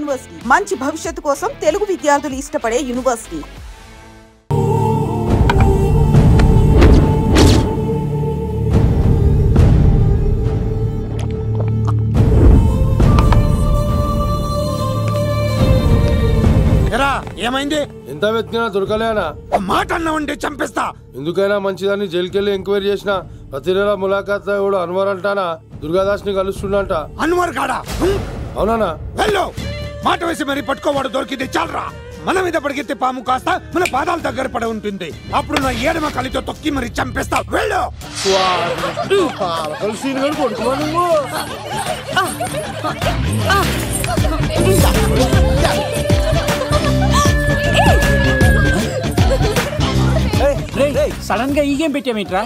University మంచి భవిష్యత్తు కోసం తెలుగు విద్యార్థులు ఇష్టపడే యూనివర్సిటీ. ఏమైంది? ఎంత వెతికినా దొరకలేనా? మాట అన్నావంటే చంపేస్తా. ఎందుకైనా మంచిదాన్ని జైలుకెళ్ళి ఎంక్వైరీ చేసిన ప్రతి నెల ములాఖాత్ కూడా అన్వర్ అంటానా దుర్గాదాస్ ని కలుస్తుండంట. అన్వర్ కాడా? అవునా? వెళ్ళు, మాట వేసి మరి పట్టుకోవాడు దొరికింది చాలరా. మన మీద పడిగితే పాము కాస్త మన పాదాల దగ్గర పడి ఉంటుంది. అప్పుడు నా ఏడమ కలితో తొక్కి మరి చంపేస్తా. వెళ్ళు. సడన్ గా ఈ గేమ్ పెట్టామేంట్రా?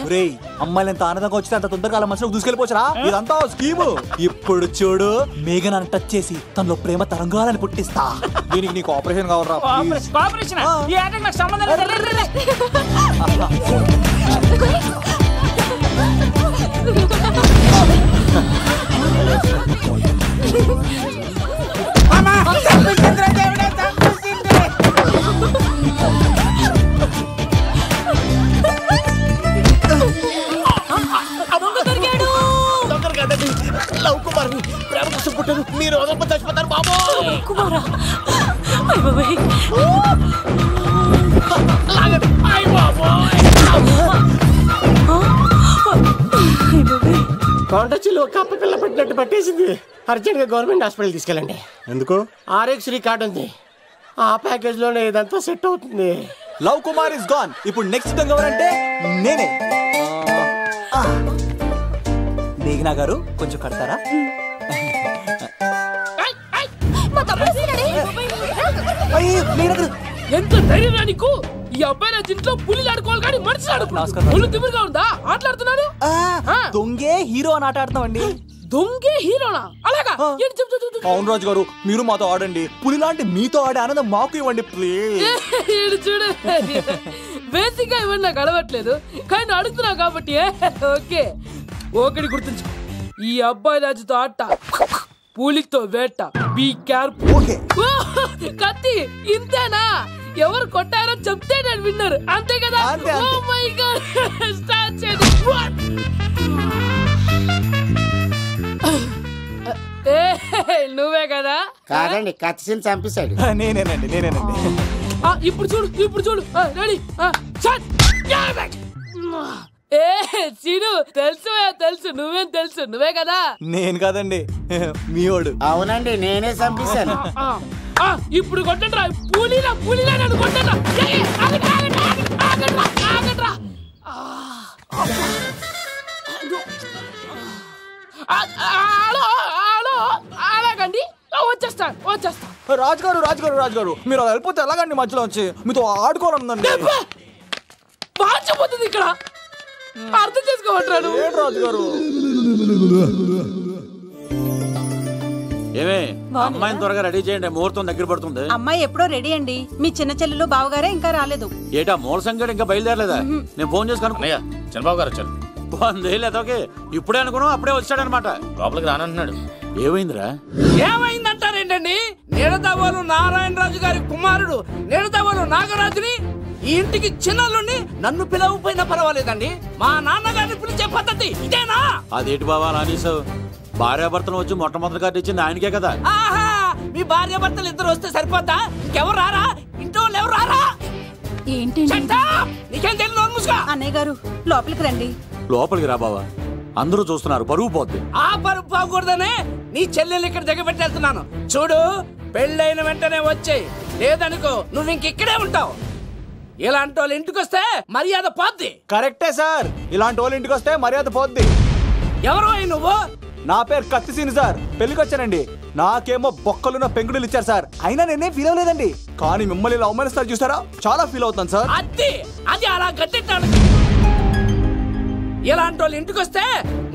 అమ్మాయిలు ఎంత ఆనందంగా వచ్చితే అంత తొందరగా మనసులో దూసుకెళ్ళిపోవచ్చురా. ఇదంతా స్కీము. ఇప్పుడు చూడు, మేఘన్ టచ్ చేసి తనలో ప్రేమ తరంగాలని పుట్టిస్తా. దీనికి నీకు ఆపరేషన్ కావాలరా? ఆపరేషన్ నాకు సంబంధం లేదు. మీరు చచ్చిపోతారు బాబు. కొండచిల్లు కప్ప పిల్ల పట్టినట్టు పట్టేసింది. అర్జెంట్ గా గవర్నమెంట్ హాస్పిటల్ తీసుకెళ్ళండి. ఎందుకు? RX కార్డ్ ఉంది, ఆ ప్యాకేజ్ లోనే ఇదంతా సెట్ అవుతుంది. Love Kumar is gone. ఇప్పుడు నెక్స్ట్ దొంగ ఎవరంటే నేనే. మేఘనా గారు కొంచెం కడతారా? ఎంత ధైర్యం నీకు? ఈ అబ్బాయి నా ఇంట్లో పులిలు ఆడుకోవాలి కానీ మనుషులు ఆడుకున్నాడు. తిరుగుగా ఉందా ఆటలాడుతున్నాడు? దొంగే హీరో అని ఆట ఆడుతున్నామండి. దొంగే హీరోనా? అలాగా? అవును రాజు గారు, మీరు మాతో ఆడండి. పులి లాంటి మీతో ఆడే ఆనందం మాకు ఇవ్వండి ప్లీజ్. చూడు, బేసిక్ గా ఇవన్నీ నాకు అలవట్లేదు, కానీ అడుగుతున్నావు కాబట్టి ఓకే. ఒకటి గుర్తుంచు, ఈ అబ్బాయి రాజుతో ఆట, పులితో వేట. Be careful. కత్తి ఇంతేనా? ఎవరు కొట్టారో చెప్తే నేను విన్నారు, అంతే కదా? ఓ మై గాడ్, స్టార్ట్ చేయండి. నువ్వే కదా? కాదండి, కత్తిని చంపేశాడు. నేనేనండి. ఇప్పుడు చూడు. రెడీ? చీను, తెలుసు నువ్వేం తెలుసు, నువ్వే కదా? నేను కాదండి, మీవాడు. అవునండి, నేనే చంపేశాను. ఇప్పుడు కొట్టండి రా, పూలీలా నన్ను కొట్టండి. అలాగండి, వచ్చేస్తా. రాజుగారు మీరు అలా వెళ్ళిపోతే ఎలాగండి? మధ్యలో వచ్చి మీతో ఆడుకోవాలనుందండి. బాగుపోతుంది ఇక్కడ, అర్థం చేసుకోవట్రాను. రాజుగారు ఏమే, అమ్మాయిని త్వరగా రెడీ చేయండి, ముహూర్తం దగ్గర పడుతుంది. అమ్మాయి ఎప్పుడో రెడీ అండి, మీ చిన్న చెల్లెలు బావగారే ఇంకా రాలేదు. ఏటా మూల సంగతి ఇంకా బయలుదేరలేదా? నేను ఫోన్ చేసి కనుక్కున్నాయా? చంద్రబాబు గారు వచ్చారు. లేదోకే, ఇప్పుడే అనుకున్నాం, అప్పుడే వచ్చాడనమాట. లోపలికి రానంటున్నాడు. ఏమైందిరా? ఏమైందంటారేంటండి? నిడదవోలు నారాయణరాజు గారి కుమారుడు నిడదవోలు నాగరాజుని ఈ ఇంటికి చిన్నల్లుండి నన్ను పిలవపోయినా పర్వాలేదండి, మా నాన్నగారిని పిలిచే పద్ధతి ఇదేనా? అదేంటి బాబా నానీసావు? భార్యాభర్తలు వచ్చి మొట్టమొదటి కార్డు ఇచ్చింది ఆయనకే కదా. ఆహా, మీ భార్యాభర్తలు ఇద్దరు వస్తే సరిపోద్దా? ఇంకెవరు రారా? ఇంట్లో ఎవరు రారా? ఏంటి నీకేం తెలియదు? అన్నయ్య గారు లోపలికి రండి. లోపలికి రా బావా, అందరూ చూస్తున్నారు, పరువు పోద్ది. ఆ పరువు పోకూడదనే నీ చెల్లెలు ఇక్కడ దిగబెట్టేస్తున్నాను. చూడు, పెళ్ళైన వెంటనే వచ్చేయి, లేదనుకో నువ్వు ఇంకిక్కడే ఉంటావు. ఇలాంటి వాళ్ళు ఇంటికి వస్తే మర్యాద పోద్ది. కరెక్టే సార్, ఇలాంటి వాళ్ళు ఇంటికి వస్తే మర్యాద పోద్ది. ఎవరు నువ్వు? నా పేరు కత్తిసీని సార్, పెళ్లికి వచ్చానండి. నాకేమో బొక్కలున్న పెంకుడులు ఇచ్చారు సార్, అయినా నేనే ఫీల్ అవ్వలేదండి. కానీ మిమ్మల్ని ఇలా అవమానిస్తారు చూసారా, చాలా ఫీల్ అవుతాను సార్. అది అలా గట్టిట్టాడు. ఇలాంటి వాళ్ళు ఇంటికి వస్తే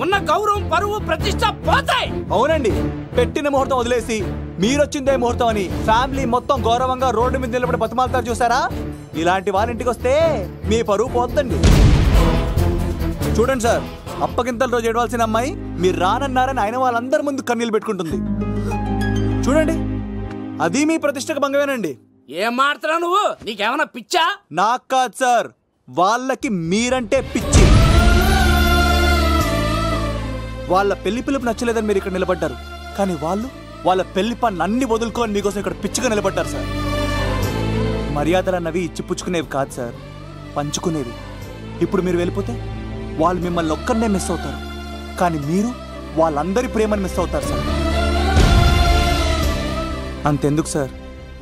ఉన్న గౌరవం, పరువు, ప్రతిష్ట పోతాయి. అవునండి, పెట్టిన ముహూర్తం వదిలేసి మీరొచ్చిందే ముహూర్తం అని ఫ్యామిలీ మొత్తం గౌరవంగా రోడ్డు మీద నిలబడి బతిమాలుతారు చూసారా, ఇలాంటి వారి ఇంటికి వస్తే మీ పరువు పోతుందండి. చూడండి సార్, అప్పగింతల రోజు ఏడవలసిన అమ్మాయి మీరు రానన్నారని అయిన వాళ్ళందరి ముందు కన్నీళ్ళు పెట్టుకుంటుంది. చూడండి, అది మీ ప్రతిష్టకు భంగమేనండి. ఏం మాట్లాడుతున్నావు నువ్వు? నీకేమన్నా పిచ్చా? నాకు కాదు సార్, వాళ్ళకి మీరంటే పిచ్చి. వాళ్ళ పెళ్లి పిలుపు నచ్చలేదని మీరు ఇక్కడ నిలబడ్డారు, కానీ వాళ్ళు వాళ్ళ పెళ్లి పనులు అన్ని వదులుకొని మీకోసం ఇక్కడ పిచ్చిగా నిలబడ్డారు సార్. మర్యాదలు అన్నవి ఇచ్చిపుచ్చుకునేవి కాదు సార్, పంచుకునేవి. ఇప్పుడు మీరు వెళ్ళిపోతే వాళ్ళు మిమ్మల్ని ఒక్కరినే మిస్ అవుతారు, కానీ మీరు వాళ్ళందరి ప్రేమను మిస్ అవుతారు సార్. అంతెందుకు సార్,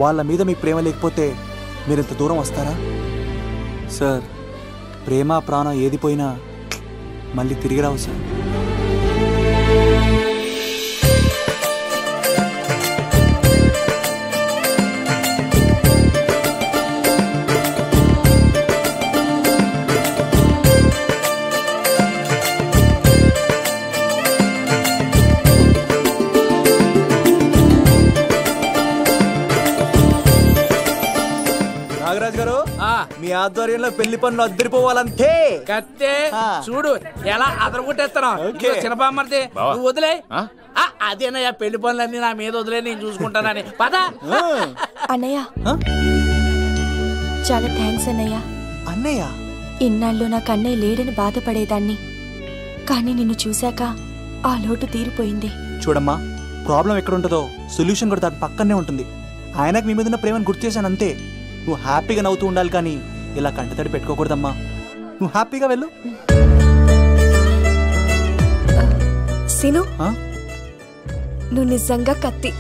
వాళ్ళ మీద మీకు ప్రేమ లేకపోతే మీరు ఇంత దూరం వస్తారా సార్? ప్రేమ ప్రాణం ఏది పోయినా మళ్ళీ తిరిగి రావు సార్. నాగరాజ్ గారు, మీ ఆధ్వర్యంలో పెళ్లి పనులు అద్దరిపోవాలంతే. కత్తే చూడు ఎలా అదరగొట్టేస్తాను. చిన్నబామ్మర్ది నువ్వు వదిలే. అదేనయ్యా పెళ్లి పనులన్నీ నా మీద వదిలే, నేను చూసుకుంటానని. పద అన్నయ్య. చాలా థ్యాంక్స్ అన్నయ్య. అన్నయ్య, ఇన్నాళ్ళు నాకు అన్నయ్య లేడని బాధపడేదాన్ని, కానీ నిన్ను చూశాక ఆ లోటు తీరిపోయింది. చూడమ్మా, ప్రాబ్లం ఎక్కడ ఉంటుందో సొల్యూషన్ కూడా దాని పక్కనే ఉంటుంది. ఆయనకు మీ మీద ఉన్న ప్రేమను గుర్తు చేశాను అంతే. నువ్వు హ్యాపీగా నవ్వుతూ ఉండాలి, కానీ ఇలా కంటతడి పెట్టుకోకూడదమ్మా. నువ్వు హ్యాపీగా వెళ్ళు. సీను, నువ్వు నిజంగా కత్తి.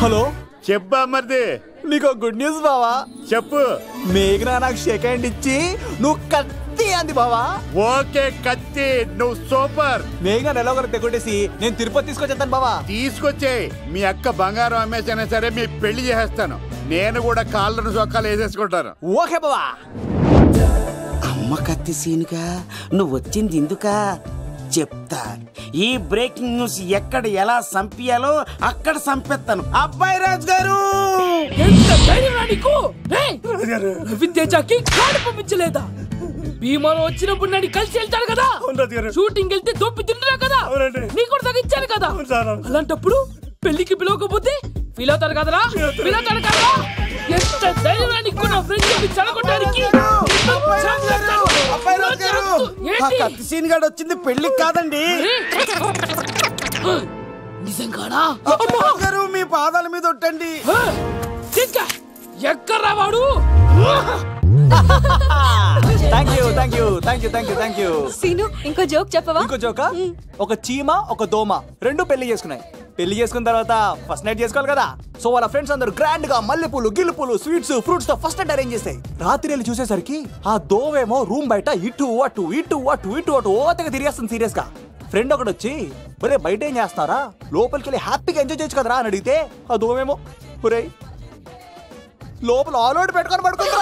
హలో, చెప్పా మరిది. నీకు గుడ్ న్యూస్ బావా. చెప్పు. మేఘనా నాకు షేక్ హ్యాండ్ ఇచ్చి నువ్వు కత్తి అంది బావా. ఓకే కత్తి, నువ్వు సూపర్. మేఘనా ఎలా ఒకరు తెగొట్టేసి నేను తిరుపతి తీసుకొచ్చేస్తాను బావా. తీసుకొచ్చే. మీ అక్క బంగారం అమ్మేసైనా సరే మీ పెళ్లి చేసేస్తాను. నేను కూడా కాళ్ళను చొక్కాలు వేసేసుకుంటాను. ఓకే బావా. అమ్మ కత్తి సీనుగా నువ్వు వచ్చింది ఎందుకా చెప్తా. ఈ బ్రేకింగ్ న్యూస్ ఎక్కడ ఎలా సంపియాలో అక్కడ సంపెత్తాను. అబ్బాయి రాజు గారు, పంపించలేదా? భీమాలో వచ్చినప్పుడు నన్ను కలిసి వెళ్తాడు కదా, షూటింగ్ వెళ్తే దొప్పి తింటున్నా కదా, నీకు కూడా తగ్గించాను కదా. అలాంటప్పుడు పెళ్లికి పిలవకపోతే ఫీల్ అవుతారు కదరా, ఫీల్ అవుతారు కదరా. ఎంత ధైర్యాన్ని నా ఫ్రెండ్ చెడగొట్టడానికి. కత్తి సీన్ గాడు వచ్చింది పెళ్లికి కాదండి. నిజంగానా? గారు మీ పాదాల మీద ఒట్టండి. ఎక్కడ్రా వాడు? Thank you. సీను, ఇంకో జోక్ చెప్పవా? ఇంకో జోకా? ఒక చీమ ఒక దోమ రెండు పెళ్లి చేసుకున్నాయి. పెళ్లి చేసుకున్న తర్వాత ఫస్ట్ నైట్ చేసుకోవాలి కదా. సో వాళ్ళ ఫ్రెండ్స్ అందరూ గ్రాండ్ గా మల్లెపూలు, గిల్లుపూలు, స్వీట్స్, ఫ్రూట్స్ తో ఫస్ట్ నైట్ అరేంజ్ చేస్తాయి. రాత్రి వెళ్ళి చూసేసరికి ఆ దోవేమో రూమ్ బయట ఇటు అటు ఇటు అటు ఇటు అటు ఓతగా తిరిగేస్తుంది సీరియస్ గా. ఫ్రెండ్ ఒకటి వచ్చి, ఒరే బయట ఏం చేస్తున్నారా, లోపలికి వెళ్ళి హ్యాపీగా ఎంజాయ్ చేయొచ్చు కదరా అని అడిగితే ఆ దోవేమో, ఒరే లోపల ఆల్ అవుట్ పెట్టుకొని పడుకుంటా.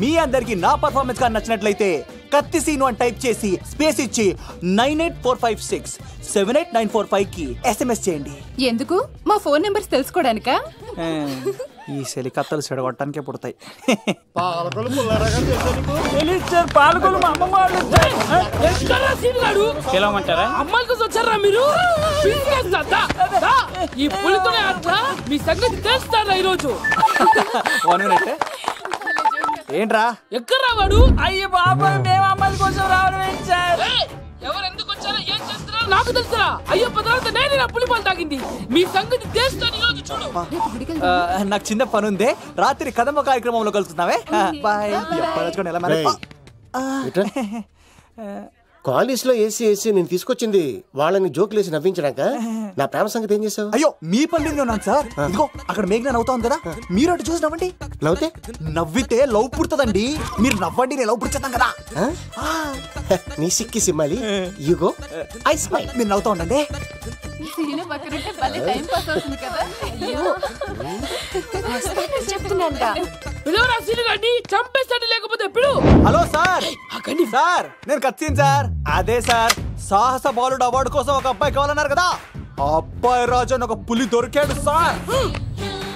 మీ అందరికి నా పర్ఫార్మెన్స్ గా నచ్చినట్లయితే కత్తి సీను అని టైప్ చేసి స్పేస్ ఇచ్చి 9845678945 కి SMS చేయండి. ఎందుకు? మా ఫోన్ నెంబర్స్ తెలుసుకోవడానికా? ఈ సెలికత్తలు చెడగొట్టడానికే పుడతాయి. అమ్మాయికి వచ్చారా మీరు? ఈ పులితోనే అట్లా మీ సంగతి తెలుస్తారా ఈరోజు? ఏంట్రా ఎక్కడ్రా వాడు? అయ్యో బాబా, మేము అమ్మాయిల కోసం రావడం ఎవరు ఎందుకు వచ్చారో ఏం చేస్తున్నారో నాకు తెలుసురా. అయ్యో తర్వాత నేనే నా పులిపాలు తాగింది. మీ సంగతి తెలుస్తాను ఈరోజు. చూడు, నాకు చిన్న పని ఉంది, రాత్రి కదమ్మ కార్యక్రమంలో కలుస్తున్నావే. బాయ్. కాలేజ్ లో ఏసీ నేను తీసుకొచ్చింది వాళ్ళని జోకులేసి నవ్వించడాక. నా ప్రేమ సంగతి ఏం చేసావు? అయ్యో మీ పల్లెల్లో ఉన్నాను సార్. ఇదిగో అక్కడ మేఘన నవ్వుతాను కదా, మీరు అటు చూసి నవ్వండి. నవ్వితే లవ్ పుడుతుందండి. మీరు నవ్వండి, నేను లవ్ పుడిచేస్తాను కదా. నీ సిక్కి సిమ్మాలి. యుగో ఐ స్మైల్. మీరు నవ్వుతా ఉండండి. చెప్తున్నాను పిలువరా సీను గారిని, చంపేస్తాడు లేకపోతే పిలు. హలో సార్, సార్ నేను కత్తిన్ సార్. అదే సార్, సాహస బాలుడు అవార్డు కోసం ఒక అబ్బాయి కావాలన్నారు కదా, ఆ అబ్బాయి రాజు అని ఒక పులి దొరికాడు సార్.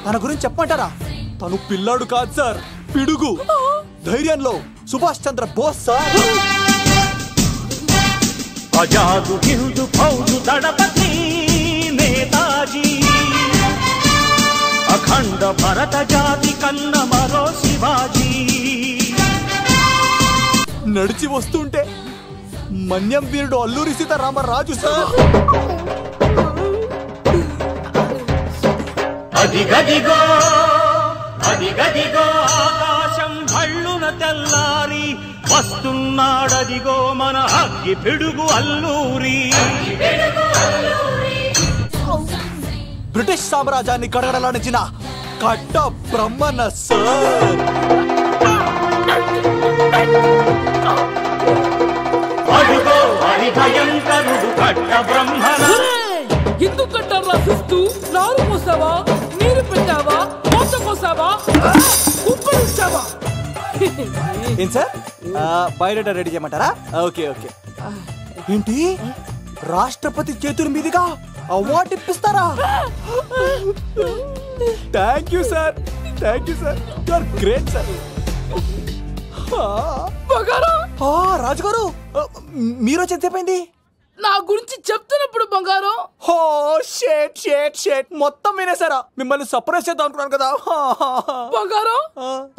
తన గురించి చెప్పమంటారా? తను పిల్లాడు కాదు సార్, పిడుగు. ధైర్యంలో సుభాష్ చంద్ర బోస్ సార్. ఆజాదు హిందూ ఫౌజు దళపతి నేతాజీ, అఖండ భరత జాతి కన్న మరో శివాజీ. నడిచి వస్తుంటే మన్యం వీరుడు అల్లూరి సీతారామరాజు సార్. అదిగదిగో అదిగదిగో ఆకాశం భళ్ళున తెల్లారి వస్తున్నాడదిగో మన అగ్గి పిడుగు అల్లూరి. బ్రిటిష్ సామ్రాజ్యాన్ని కడగడలాడించిన కట్ట బ్రహ్మణ సార్. అదిగో హరి భయంకరుడు కట్ట బ్రహ్మణ. ఎందుకు కట్టారు రాసిస్తూ? నారు పోసావా, నీరు పెట్టావా, మోస కోసావా, ఉప్పరించావా? ఏం సార్, బయోడేటా రెడీ చేయమంటారా? Okay okay. ఏంటి, రాష్ట్రపతి చేతుల మీదుగా అవార్డు ఇప్పిస్తారా? Thank you sir, thank you sir, you are great sir. రాజుగారు మీరు చెప్పింది నా గురించి చెప్తున్నప్పుడు బంగారం. హో షేట్ షేట్ షేట్, మొత్తం వినేసారా? మిమ్మల్ని సర్ప్రైజ్ చేద్దాం అనుకున్నాను కదా. బంగారం,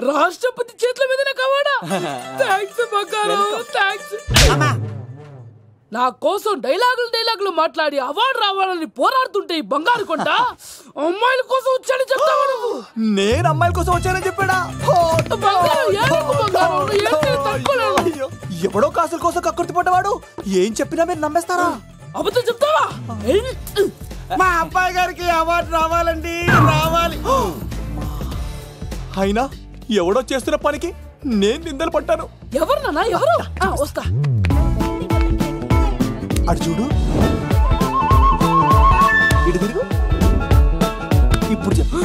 రాష్ట్రపతి చేతుల మీదనే కావాడా? థ్యాంక్స్ బంగారం, థ్యాంక్స్. నా కోసం డైలాగులు మాట్లాడి అవార్డు రావాలని పోరాడుతుంటే ఈ బంగారు కొండ అమ్మాయిల కోసం వచ్చాడని చెప్తావా నువ్వు? నేను అమ్మాయిల కోసం వచ్చానని చెప్పాడా? ఎవడో కాసుల కోసం కక్కుర్తి పడ్డవాడు ఏం చెప్పినా మీరు నమ్మేస్తారా? అబద్ధం చెప్తావా? మా అబ్బాయి గారికి అవార్డు రావాలండి, రావాలి. అయినా ఎవడో చేస్తున్న పనికి నేను నిందలు పడ్డాను. ఎవరు నాన్న, ఎవరు? వస్తా. అటు చూడు, ఇటు తిరుగు. ఇప్పుడు చెప్పు.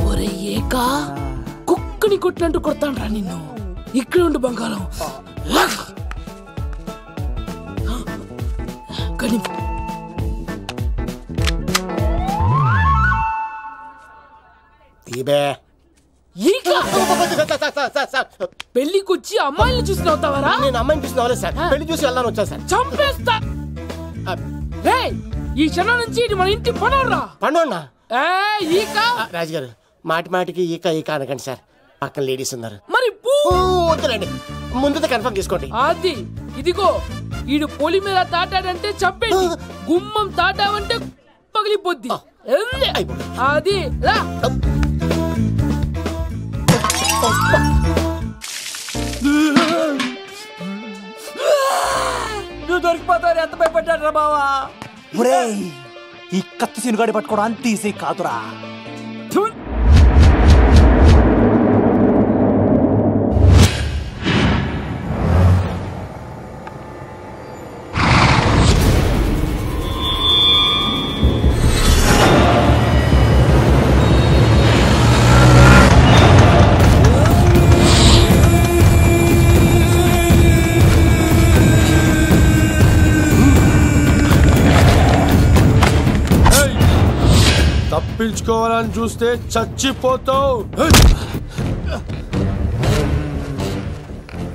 ఒరే ఏకా, కుక్కని కొట్టినట్టు కొడతాను రా నిన్ను. ఇక్కడ ఉండు బంగారం. పెళ్లికొచ్చి అమ్మాయిని చూసి నవ్వుతావరా? నేను అమ్మాయిని చూసి నవ్వలేదు సార్, పెళ్లి చూసి వెళ్ళాలని వచ్చాను సార్. చంపేస్తా. ఈ క్షణం నుంచి ఇది మన ఇంటి పనోడ్రా. పనోడ్నా? ఈకా రాజుగారు, మాటి మాటికి ఈక ఈక అనకండి సార్, పక్కన లేడీస్ ఉన్నారు. మరి వద్దులేండి, ముందు కన్ఫర్మ్ చేసుకోండి. అది ఇదిగో, ఈడు పొలి మీద తాటాడంటే చంపేది, గుమ్మం తాటావంటే పగిలిపోద్ది. అది రా. నువ్వు దొరికిపోతావు, ఎంత భయపడ్డాడు బావా. ఈ కత్తి సీనుగాడి పట్టుకోవడం అంత ఈజీ కాదురా. తప్పించుకోవాలని చూస్తే చచ్చిపోతావు.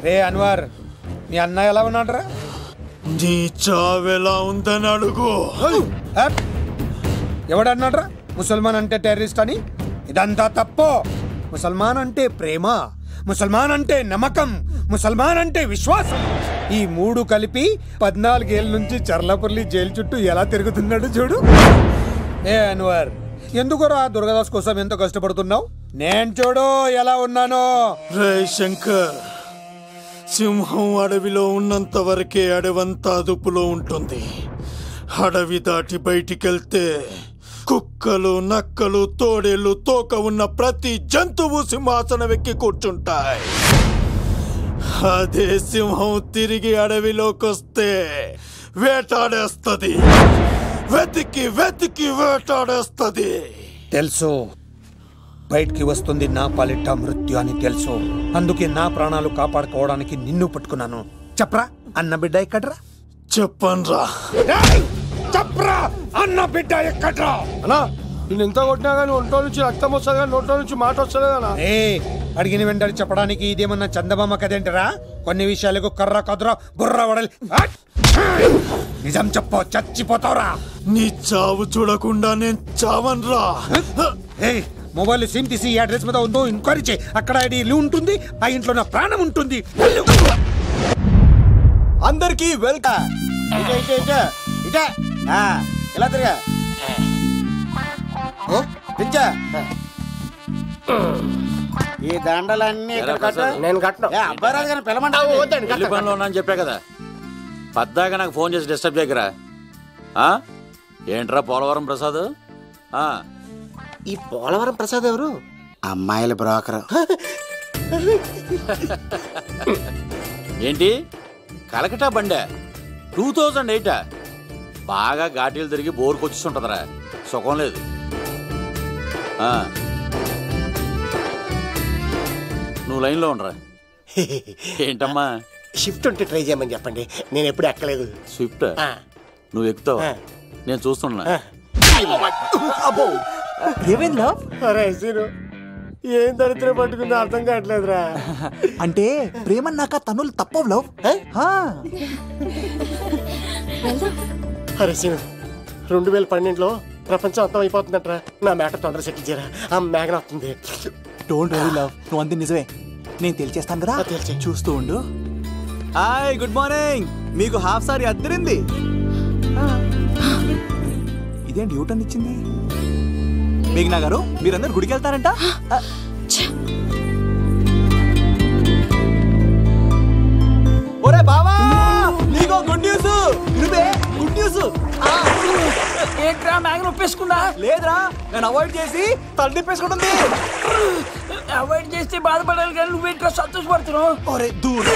రే అన్వర్, మీ అన్న ఎలా ఉన్నాడరా? నీ చావెలా ఉందని అడుగు. ఎవడన్నాడ్రా ముసల్మాన్ అంటే టెర్రరిస్ట్ అని? ఇదంతా తప్పు. ముసల్మాన్ అంటే ప్రేమ, ముసల్మాన్ అంటే నమ్మకం, ముసల్మాన్ అంటే విశ్వాసం. ఈ మూడు కలిపి 14 ఏళ్ళ నుంచి చర్లపల్లి జైలు చుట్టూ ఎలా తిరుగుతున్నాడు చూడు. ఏ అన్వర్, ఎందుకురా దుర్గాదాస్ కోసం ఎంతో కష్టపడుతున్నావు? నేను చూడు ఎలా ఉన్నానో. రే శంకర్, సింహం అడవిలో ఉన్నంత వరకే అడవంతా అదుపులో ఉంటుంది. అడవి దాటి బయటికెళ్తే కుక్కలు, నక్కలు, తోడేళ్లు, తోక ఉన్న ప్రతి జంతువు సింహాసనం ఎక్కి కూర్చుంటాయి. అదే సింహం తిరిగి అడవిలోకి వస్తే వేటాడేస్తది, వెతికి వెతికి వేటాడేస్తది. తెలుసు, బయటికి వస్తుంది నా పాలిట మృత్యు అని తెలుసు. అందుకే నా ప్రాణాలు కాపాడుకోవడానికి నిన్ను పట్టుకున్నాను. చెప్పరా అన్న బిడ్డ ఎక్కడ్రా? చెప్పన్రా. చెప్పరా అన్న బిడ్డ ఎక్కడ్రా? అన్నా నేను ఎంత కొట్టినా కానీ ఒంట్లో నుంచి రక్తం వస్తుంది కానీ నోట్లో నుంచి మాట వస్తలేదన్నా. అడిగిన వెంటనే చెప్పడానికి ఇదేమన్నా చందమామ కదేంటరా? కొన్ని విషయాలకు కర్ర కదురా బుర్ర వడలి. నిజం చెప్పు, చచ్చిపోతావురా. నీ చావు చూడకుండా నేను చావన్రా. మొబైల్ సిమ్ తీసి ఈ అడ్రస్ మీద ఉందో ఎంక్వైరీ చేయి. అక్కడ ఐడి ఉంటుంది, ఆ ఇంట్లో నా ప్రాణం ఉంటుంది. అందరికీ వెల్కమ్. ఇలా తిరిగా ఈ దండలన్నీ నేను కట్టను. అబ్బాయి గారిని పిలమంటే పనిలో ఉన్నాను చెప్పా కదా. పద్దాక నాకు ఫోన్ చేసి డిస్టర్బ్ చేయకరా. ఏంట్రా పోలవరం ప్రసాద్? ఈ పోలవరం ప్రసాద్ ఎవరు? అమ్మాయిల బ్రోకర్. ఏంటి కలకటా బండే 2008? బాగా ఘాటీలు తిరిగి బోర్కి వచ్చిస్తుంటదరా, సుఖం లేదు. నువ్వు లైన్లో ఉండరా. ఏంటమ్మా? షిఫ్ట్ ఉంటే ట్రై చేయమని చెప్పండి. నేను ఎప్పుడు ఎక్కలేదు. స్విఫ్ట్ నువ్వు ఎక్కుతావు, నేను చూస్తున్నా. ఏమైందా? ఏం దరిద్రం పట్టుకుందో అర్థం కావట్లేదురా. అంటే ప్రేమ నాక తనులు తప్పవు లవ్. అరే సీను, 2012లో ప్రపంచం అంతం అయిపోతుందట్రా. నా మ్యాటర్ తొందర సెటిల్ చేయరా. ఆ మేఘన వస్తుంది. డోంట్ వరీ లవ్, నువ్వు అంది నిజమే. నేను తెలిచేస్తాను కదా, చూస్తూ ఉండు. Hi, good morning. మీకు హాఫ్ సారీ అద్దరింది. ఇదేంటి యూటర్న్ ఇచ్చింది? మేఘనా గారు, మీరందరూ గుడికి వెళ్తారంట. ఒరే బావా, నీకో గుడ్ న్యూస్. Good news. ఏంట్రా మ్యాగ్ని ఒప్పేసుకుందా? లేదురా, నేను అవాయిడ్ చేసి తల తిప్పేసుకుంటుంది. అవాయిడ్ చేస్తే బాధపడాలి కానీ నువ్వేంట్రా సంతోషపడుతున్నావు? ఒరే దూర్,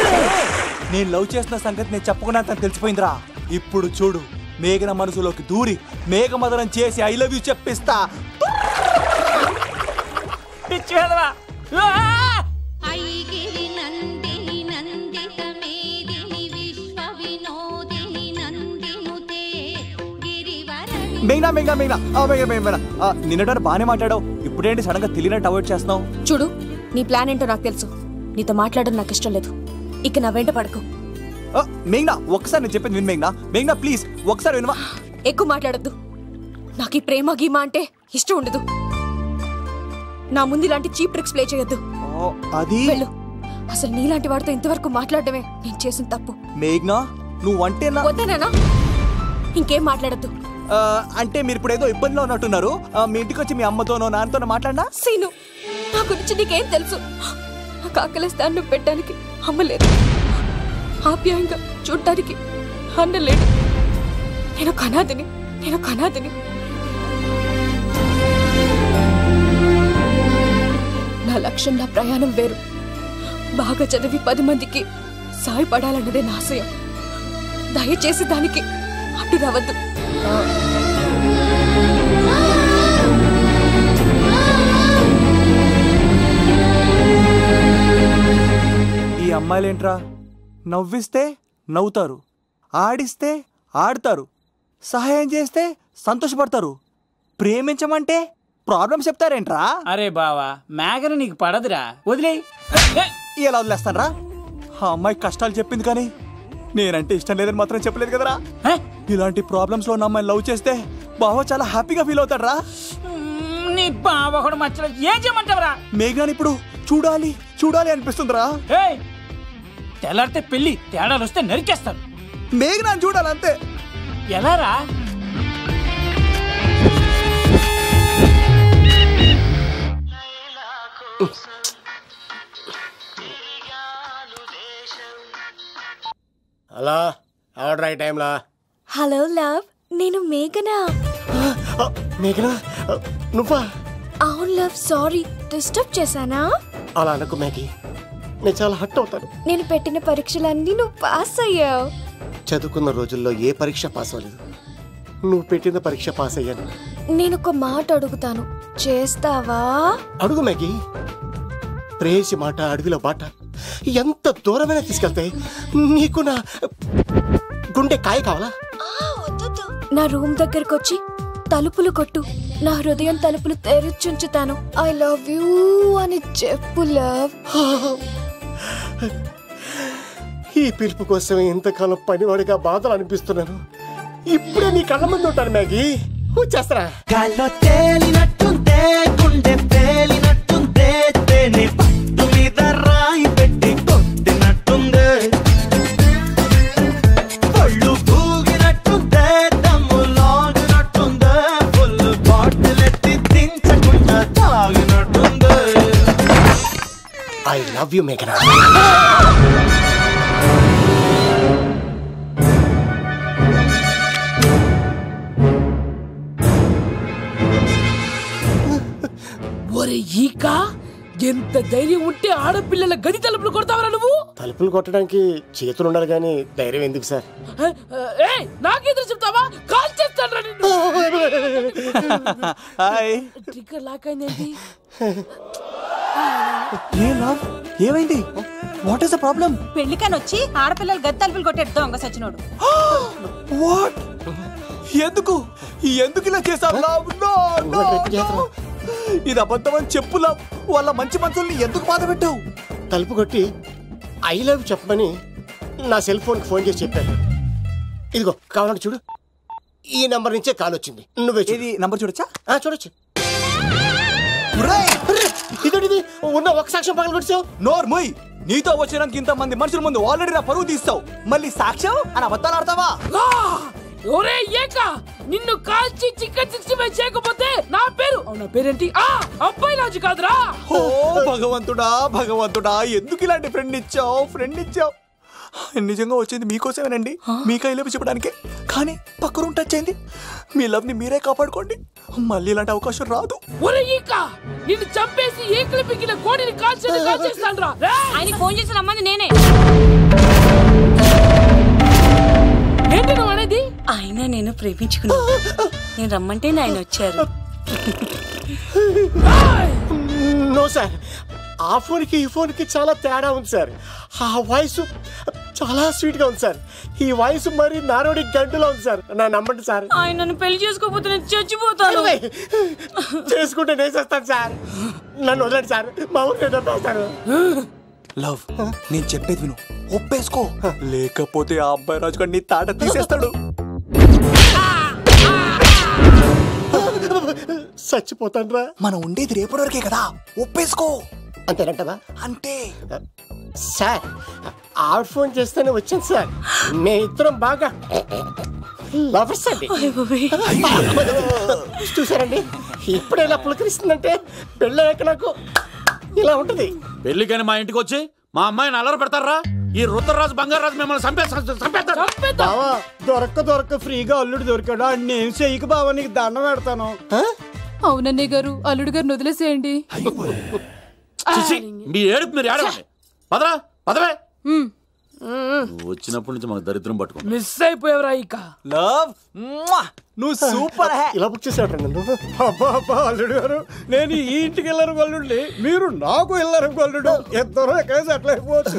నేను లవ్ చేసిన సంగతి నేను చెప్పకుండా తను తెలిసిపోయిందిరా. ఇప్పుడు చూడు, మేఘన మనసులోకి దూరి మేఘమదనం చేసి ఐ లవ్ యూ చెప్పిస్తా. పిచ్చి వేదవా. మేఘనా మేఘనా మేఘనా మేఘనా, నిన్నటి బానే మాట్లాడావు, ఇప్పుడేంటి సడన్ గా తెలియనట్టు అవాయిడ్ చేస్తున్నావు? చూడు, నీ ప్లాన్ ఏంటో నాకు తెలుసు. నీతో మాట్లాడడం నాకు ఇష్టం లేదు. ఇక నా వెంట పడకు. మేఘనా, ఒక్కసారి నేను చెప్పింది విను మేఘనా. మేఘనా ప్లీజ్ ఒక్కసారి వినవా? ఎక్కువ మాట్లాడద్దు. నాకు ఈ ప్రేమ గీమా అంటే ఇష్టం ఉండదు. నా ముందు ఇలాంటి చీప్ ట్రిక్స్ ప్లే చేయొద్దు. అది వెళ్ళు. అసలు నీలాంటి వాడితో ఇంతవరకు మాట్లాడటమే నేను చేసిన తప్పు. మేఘనా, నువ్వంటే వద్దనేనా? ఇంకేం మాట్లాడద్దు. అంటే మీరు ఇప్పుడు ఏదో ఇబ్బందిలో ఉన్నట్టున్నారు. మీ ఇంటికి వచ్చి మీ అమ్మతోనో నాన్నతోనో మాట్లాడినా? సీను, నా గురించి నీకేం తెలుసు? నాకు ఆకలిస్తాను నువ్వు పెట్టడానికి అమ్మలేదు, ఆప్యాయంగా చూడటానికి అన్నలేడు. నేను కనాదిని. నా లక్ష్యం, నా ప్రయాణం వేరు. బాగా చదివి 10 మందికి సాయపడాలన్నదే నా ఆశయం. దయచేసి దానికి అడ్డు రావద్దు. ఈ అమ్మాయిలేంట్రా, నవ్విస్తే నవ్వుతారు, ఆడిస్తే ఆడతారు, సహాయం చేస్తే సంతోషపడతారు, ప్రేమించమంటే ప్రాబ్లం చెప్తారేంట్రా? అరే బావా, మేఘన నీకు పడదురా, వదిలే. ఎలా వదిలేస్తానరా? ఆ అమ్మాయి కష్టాలు చెప్పింది కానీ నేనంటే ఇష్టం లేదని మాత్రం చెప్పలేదు కదరా. ఇలాంటి ప్రాబ్లమ్స్ లో నా అమ్మాయిని లవ్ చేస్తే బావ చాలా హ్యాపీగా ఫీల్ అవుతాడరా. నీ బావ కూడా మచ్చలో ఏం చేయమంటావరా? మేఘనాని ఇప్పుడు చూడాలి అనిపిస్తుందిరా. తెల్లారితే పెళ్లి, తేడాలు వస్తే నరికేస్తారు. మేఘనాని చూడాలి అంతే. ఎలా రా? హలో, ఆర్డర్ అయ్యే టైంలో. హలో లవ్, నేను మేఘనా. మేఘనా, నువ్వా? అవును లవ్, సారీ డిస్టర్బ్ చేశానా? అలా అనుకో మేఘి, నేను చాలా హర్ట్ అవుతాను. నేను పెట్టిన పరీక్షలన్నీ నువ్వు పాస్ అయ్యావు. చదువుకున్న రోజుల్లో ఏ పరీక్ష పాస్ అవ్వలేదు, నువ్వు పెట్టిన పరీక్ష పాస్ అయ్యాను. నేను ఒక మాట అడుగుతాను, చేస్తావా? అడుగు మ్యాగీ. ప్రేసి మాట అడవిలో బాట ఎంత దూరమైనా తీసుకెళ్తాయి. నీకు నా గుండె కాయ కావాలా? నా రూమ్ దగ్గరకు వచ్చి తలుపులు కొట్టు. నా హృదయం తలుపులు తెరిచుంచుతాను. ఐ లవ్ యూ అని చెప్పు లవ్. ఈ పిలుపు కోసం ఇంతకాలం పనివాడిగా బాధలు అనిపిస్తున్నాను. ఇప్పుడే నీ కళ్ళ ముందు ఉంటాను మ్యాగీ. వచ్చేస్తారా? గాల్లో తేలినట్టుంటే గుండె పేలినట్టుంటే తేనె పట్టు మీద రాయి పెట్టి కొట్టినట్టుందే పళ్ళు పూగినట్టుంటే దమ్ము లాగినట్టుందే ఫుల్ బాటిల్ ఎత్తి దించకుండా తాగినట్టుందే. ఐ లవ్ యూ మేఘనా. ఈక ఎంత ధైర్యం ఉంటే ఆడపిల్లల గది తలుపులు కొడతావరా నువ్వు? తలుపులు కొట్టడానికి చేతులు ఉండాలి కానీ ధైర్యం ఎందుకు సార్? నాకెదురు చెప్తావా? కాల్ చేస్తాను నిన్ను. ట్రిగ్గర్ లాక్ అయింది. ఏమైంది? What is the problem? పెళ్లికని వచ్చి ఆడపిల్లలు గది తలుపులు కొట్టాడు దొంగ సచ్చినోడు. వాట్? ఎందుకు ఇలా చేసావు? ఇది అబద్ధమని చెప్పులా వాళ్ళ మంచి మనుషుల్ని ఎందుకు బాధ పెట్టావు? తలుపు కొట్టి ఐ లవ్ చెప్పమని నా సెల్ ఫోన్ ఫోన్ చేసి చెప్పాను. ఇదిగో కావాలంటే చూడు, ఈ నంబర్ నుంచే కాల్ వచ్చింది. నువ్వే ఇది నంబర్ చూడొచ్చా? చూడొచ్చు. ఇదేంటిది? ఉన్న ఒక సాక్ష్యం పగల కొట్టావు. నోర్ మొయ్. నీతో వచ్చినాక ఇంత మంది మనుషుల ముందు ఆల్రెడీ నా పరువు తీస్తావు, మళ్ళీ సాక్ష్యం అని అబద్ధాలు ఆడతావా? ఒరే ఏక, నిన్ను కాల్చి చికెన్ 65 చేయకపోతే నా పేరేంటి? అబ్బాయి రాజు కాదురా. ఓ భగవంతుడా ఎందుకు ఇలాంటి ఫ్రెండ్ ఇచ్చావు? నిజంగా వచ్చింది మీకోసమేనండి, మీకు ఐ లవ్ చెప్పడానికే. కానీ పక్క రూమ్ టచ్ అయింది. మీ లవ్ ని మీరే కాపాడుకోండి, మళ్ళీ ఇలాంటి అవకాశం రాదు. ఒరే ఈక, నిన్ను చంపేసి ఏకలు పిగిన కోడిని కాల్చేస్తాను రా. ఆయన ఫోన్ చేసి రమ్మని నేనే. ఏంటి నువ్వు అనేది? ఆయన నేను ప్రేమించుకున్నాను. నేను రమ్మంటే ఆయన వచ్చారు. నో సార్, ఆ ఫోన్కి ఈ ఫోన్కి చాలా తేడా ఉంది సార్. ఆ వాయిస్ చాలా స్వీట్ గా ఉంది సార్. ఈ వాయిస్ మరి నారోడి గంటలో ఉంది సార్. నా నమ్మండి సార్. ఆయన నన్ను పెళ్లి చేసుకోకపోతే నేను చచ్చిపోతాను. చేసుకుంటే నేను చేస్తాను సార్. నన్ను వదలండి సార్, మా ఊరికి చంపేస్తారు. లవ్, నేను చెప్పేది విను, ఒప్పేసుకో, లేకపోతే ఆ అబ్బాయి రాజు గారిని తాట తీసేస్తాడు. చచ్చిపోతాను రా. మనం ఉండేది రేపటి వరకే కదా, ఒప్పేసుకో. అంతేనంటవా? అంటే సార్, ఆవిడ ఫోన్ చేస్తేనే వచ్చాను సార్. మే ఇద్దరం బాగా లవర్స్ అండి. చూసారండి, ఇప్పుడు ఎలా పులకరిస్తుందంటే పెళ్ళయ్యాక నాకు ఇలా ఉంటది. పెళ్లికని మా ఇంటికి వచ్చి మా అమ్మాయిని అల్లరి పెడతారా? ఈ రుద్రరాజు బంగారాజు మిమ్మల్ని బావా, దొరక్క ఫ్రీగా అల్లుడు దొరికాడు. నేను చెయ్యికి బావా, నీకు దండం పెడతాను. అవునన్నయ్య గారు, అల్లుడు గారిని వదిలేసేయండి. మీ ఏడుపు మీరు ఏడవండి. పదవే. వచ్చినప్పటి నుంచి మనకు దరిద్రం పట్టుకో. మిస్ అయిపోయావురా ఈక. లవ్, నువ్వు సూపర్. ఇలా బుక్ చేసాడు. అబ్బా అల్లుడు గారు, నేను ఈ ఇంటికి వెళ్ళరు గల్లుండి, మీరు నాకు వెళ్ళరు గల్లుడు. ఇద్దరు ఎక్కడేసి అట్లా అయిపోవచ్చు.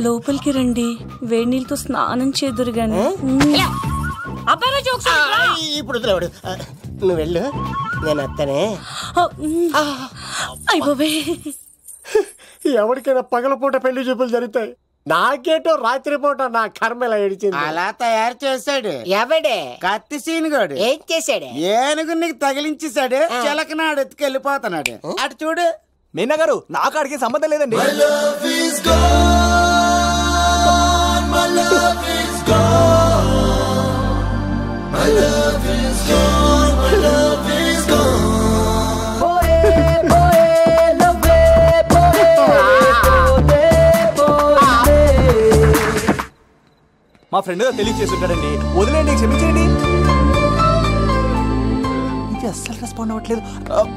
లోపలికి రండి, వేడి నీళ్ళతో స్నానం చేదురు గాని. ఇప్పుడు నువ్వు వెళ్ళు, నేను అత్తనే. అయిపోవే. ఎవరికైనా పగలపూట పెళ్లి చూపులు జరుగుతాయి, నాకేటో రాత్రిపూట నా కర్మ ఇలా ఏడిచింది. అలా తయారు చేశాడు ఎవడే? కత్తి సీనుగాడు. ఏం చేశాడు? ఏనుగు నీకు తగిలించేశాడు, చిలకనాడు ఎత్తుకెళ్ళిపోతున్నాడు. అటు చూడు. మీనా గారు, నాకు అడిగే సంబంధం లేదండి. మా ఫ్రెండ్ తెలియచేస్తుంటాడండి, వదిలేండి, క్షమించండి. ఇది అస్సలు రెస్పాండ్ అవ్వట్లేదు.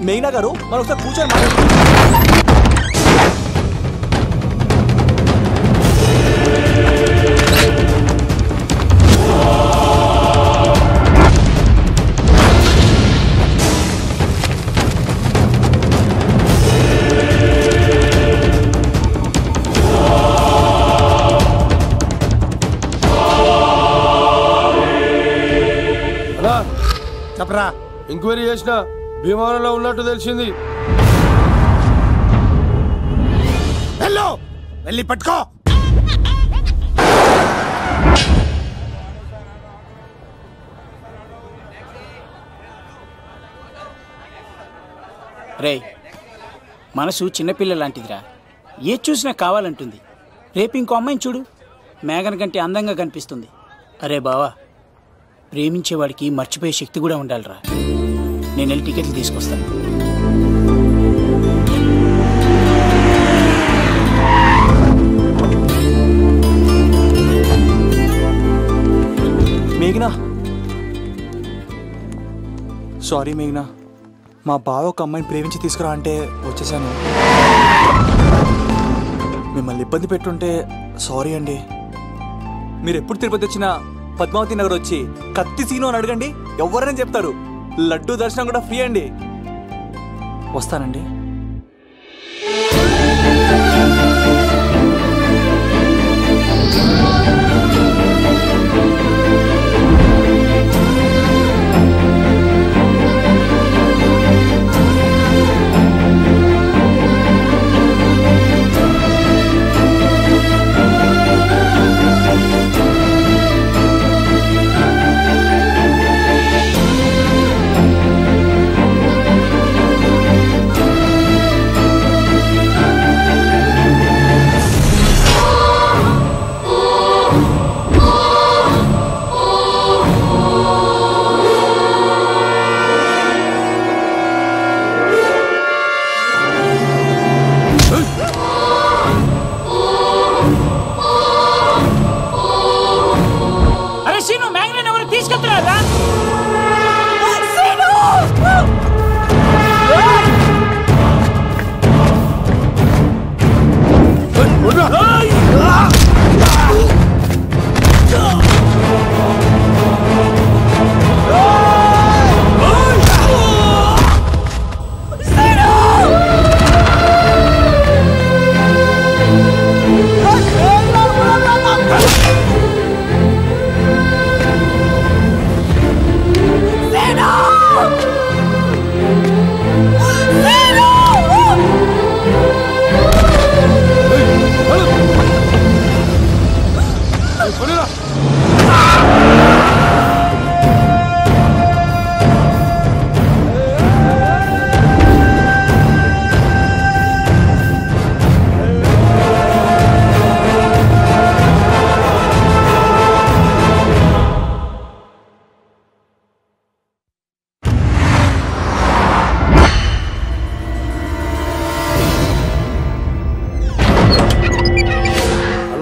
మెయినా గారు, మనం ఒకసారి కూర్చొని మాట్లాడుతున్నాం. ఎంక్వైరీ చేసిన భీమవరంలో ఉన్నట్టు తెలిసింది. వెళ్ళి పట్టుకో. రేయ్, మనసు చిన్నపిల్ల లాంటిదిరా. ఏది చూసినా కావాలంటుంది. రేపు ఇంకో అమ్మాయిని చూడు, మేఘన కంటే అందంగా కనిపిస్తుంది. అరే బావా, ప్రేమించేవాడికి మర్చిపోయే శక్తి కూడా ఉండాలిరా. నేను వెళ్ళి టికెట్లు తీసుకొస్తాను. మేఘనా, సారీ మేఘనా, మా బావ ఒక అమ్మాయిని ప్రేమించి తీసుకురా అంటే వచ్చేసాను. మిమ్మల్ని ఇబ్బంది పెట్టుంటే సారీ అండి. మీరు ఎప్పుడు తిరుపతి వచ్చినా పద్మావతి నగర్ వచ్చి కత్తి సీను అని అడగండి, ఎవరైనా చెప్తారు. లడ్డూ దర్శనం కూడా ఫ్రీ అండి. వస్తానండి.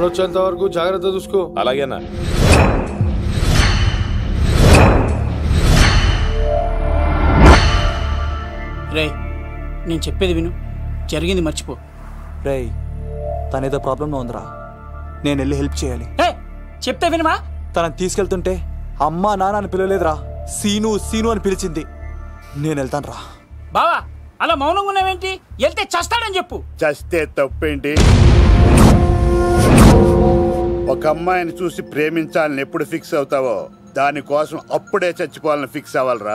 వచ్చేంత వరకు జాగ్రత్త చూసుకో. అలాగేనా? రే, నేను చెప్పేది విను, జరిగింది మర్చిపో. రే, తనేదో ప్రాబ్లంలో ఉందిరా, నేను వెళ్ళి హెల్ప్ చేయాలి. చెప్తే వినమా? తనని తీసుకెళ్తుంటే అమ్మా నాన్న అని పిలవలేదురా, సీను సీను అని పిలిచింది. నేను వెళ్తాను రా. బావా, అలా మౌనంగా ఉన్నావేంటి? వెళ్తే చస్తాడని చెప్పు. చస్తే తప్పేంటి? ఒక అమ్మాయిని చూసి ప్రేమించాలని ఎప్పుడు ఫిక్స్ అవుతావో దానికోసం అప్పుడే చచ్చిపోవాలని ఫిక్స్ అవ్వాలరా.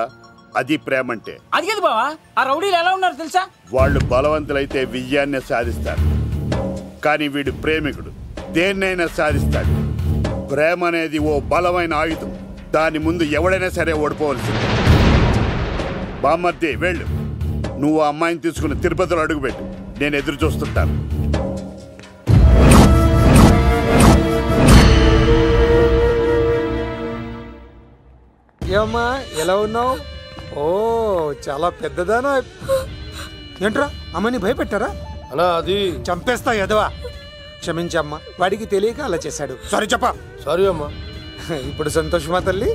అది ప్రేమంటే. అది కదా బావా, ఆ రౌడీలు ఎలా ఉన్నారు తెలుసా? వాళ్ళు బలవంతులైతే విజయాన్ని సాధిస్తారు, కానీ వీడు ప్రేమికుడు, దేన్నైనా సాధిస్తాడు. ప్రేమ అనేది ఓ బలమైన ఆయుధం, దాని ముందు ఎవడైనా సరే ఓడిపోవలసింది. బామ్మర్ది వెళ్ళు, నువ్వు ఆ అమ్మాయిని తీసుకుని తిరుపతిలో అడుగుపెట్టు, నేను ఎదురు చూస్తుంటాను. ఏమ్మా ఎలా ఉన్నావు? ఓ చాలా పెద్దదానా. ఏంట్రా అమ్మని భయపెట్టారా? అలా అది చంపేస్తా ఎదవా. క్షమించమ్మా, వాడికి తెలియక అలా చేశాడు. సారీ చెప్పా. సారీ అమ్మా. ఇప్పుడు సంతోషమా తల్లి?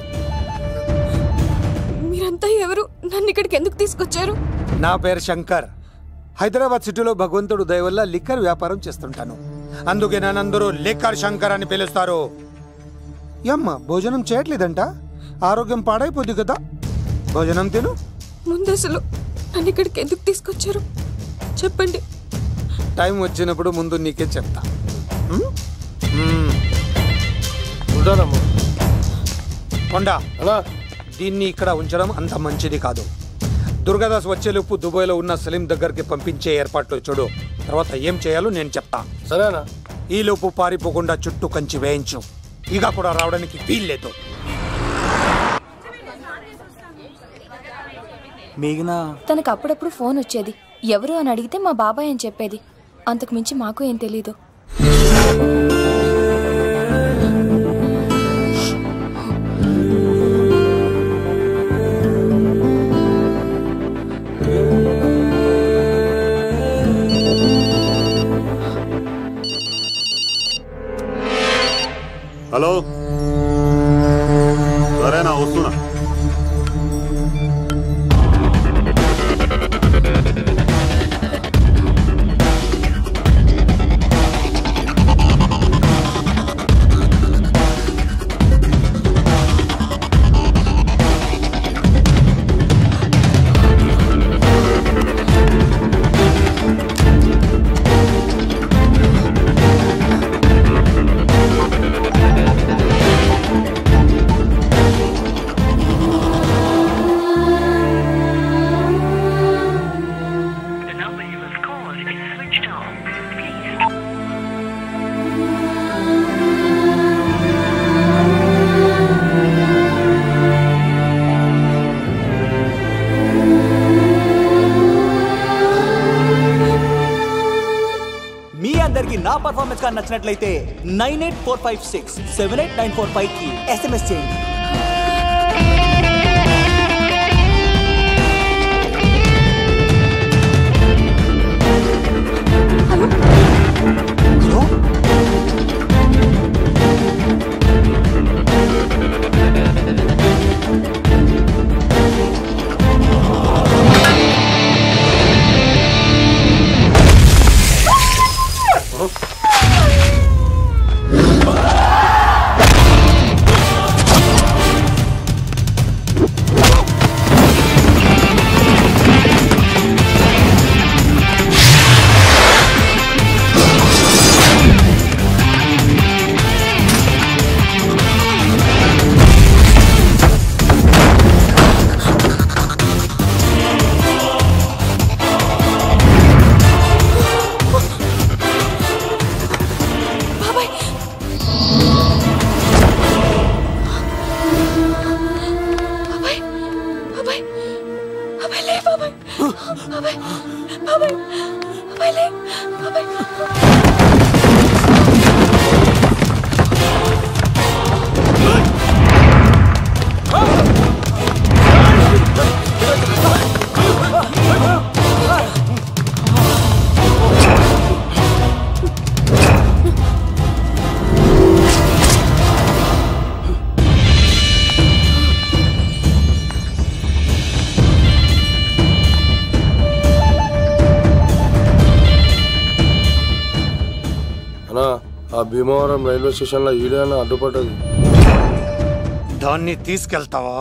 మీరంతా ఎవరు? నన్ను ఇక్కడికి ఎందుకు తీసుకొచ్చారు? నా పేరు శంకర్. హైదరాబాద్ సిటీలో భగవంతుడు దయ వల్ల లిక్కర్ వ్యాపారం చేస్తుంటాను, అందుకే నన్నందరూ లిక్కర్ శంకర్ అని పిలుస్తారు. అమ్మ భోజనం చేయట్లేదంట, ఆరోగ్యం పాడైపోద్ది కదా, భోజనం తిను. ముందు అసలు నన్ను ఇక్కడికి ఎందుకు తీసుకొచ్చారు చెప్పండి. టైం వచ్చినప్పుడు ముందు నీకే చెప్తా. కొండా దీన్ని ఇక్కడ ఉంచడం అంత మంచిది కాదు. దుర్గాదాస్ వచ్చేలోపు దుబాయ్లో ఉన్న సలీం దగ్గరికి పంపించే ఏర్పాట్లు చూడు. తర్వాత ఏం చేయాలో నేను చెప్తా. సరేనా? ఈలోపు పారిపోకుండా చుట్టూ కంచి వేయించు. ఇక కూడా రావడానికి వీల్లేదు. మేఘనా తనకు అప్పుడప్పుడు ఫోన్ వచ్చేది. ఎవరు అని అడిగితే మా బాబాయ్ అని చెప్పేది. అంతకు మించి మాకు ఏం తెలీదు. హలో, సరేనా? వస్తున్నా. నా పర్ఫార్మెన్స్ గా నచ్చినట్లయితే 9845678945 కి SMS చేయండి. భీమవరం రైల్వే స్టేషన్ లో ఈడేనా అడ్డుపడ్డది. దాన్ని తీసుకెళ్తావా?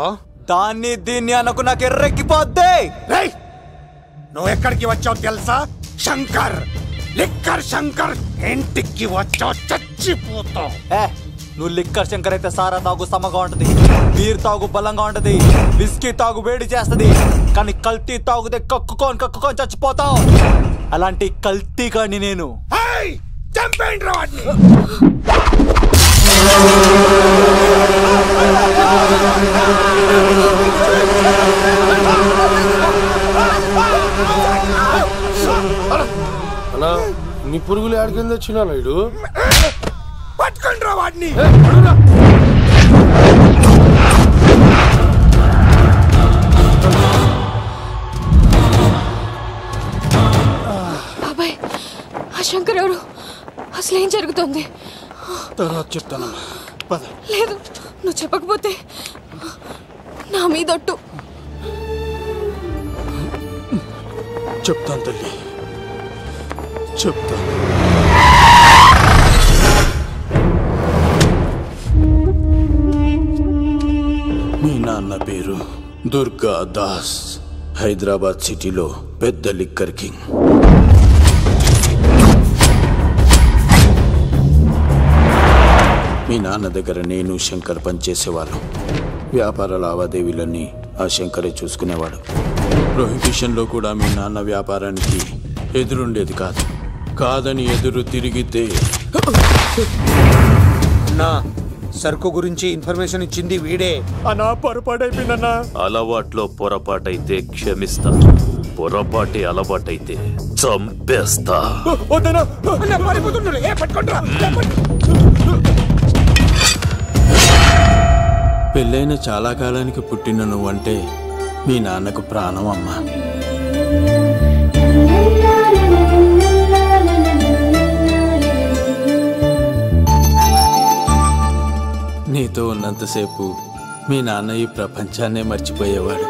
దాన్ని దీన్ని అనకు నాకు ఎర్రెక్కిపోద్ది. నువ్వు ఎక్కడికి వచ్చావు తెలుసా? శంకర్, లిక్కర్ శంకర్ ఇంటికి వచ్చావు, చచ్చిపోతావు. నువ్వు లిక్కర్ శంకర్ అయితే సారా తాగు సమగా ఉంటది, బీర్ తాగు బలంగా ఉంటది, విస్కీ తాగు వేడి చేస్తది. కానీ కల్తీ తాగుతే కక్కుకొని చచ్చిపోతావు. అలాంటి కల్తీ కానీ నేను చంపేయండి రా వాడిని. అన్నా నీ పురుగులు ఆడికింద వచ్చినా ఇడు పట్టుకోండి రా వాడిని. బాబాయ్, ఆ శంకర్ ఎవరు? అసలు ఏం జరుగుతుంది? తర్వాత చెప్తానమ్మా. లేదు, నువ్వు చెప్పకపోతే నా మీదొట్టు. చెప్తాను తల్లి, చెప్తాను. మీ నాన్న పేరు దుర్గా దాస్. హైదరాబాద్ సిటీలో పెద్ద లిక్కర్ కింగ్. మీ నాన్న దగ్గర నేను శంకర్ పనిచేసేవాళ్ళం. వ్యాపార లావాదేవీలన్నీ ఆ శంకరే చూసుకునేవాడు. ప్రొహిబిషన్లో కూడా మీ నాన్న వ్యాపారానికి ఎదురుండేది కాదు. కాదని ఎదురు తిరిగితే నా సరుకు గురించి ఇన్ఫర్మేషన్ ఇచ్చింది వీడే. అన్నా పొరపాటైపోయిందన్నా. అలవాట్లో పొరపాటైతే క్షమిస్తా, పొరపాటే అలవాటైతే చంపేస్తా. పెళ్ళైన చాలా కాలానికి పుట్టిన నువ్వంటే మీ నాన్నకు ప్రాణం అమ్మా. నీతో ఉన్నంతసేపు మీ నాన్న ఈ ప్రపంచాన్నే మర్చిపోయేవాడు.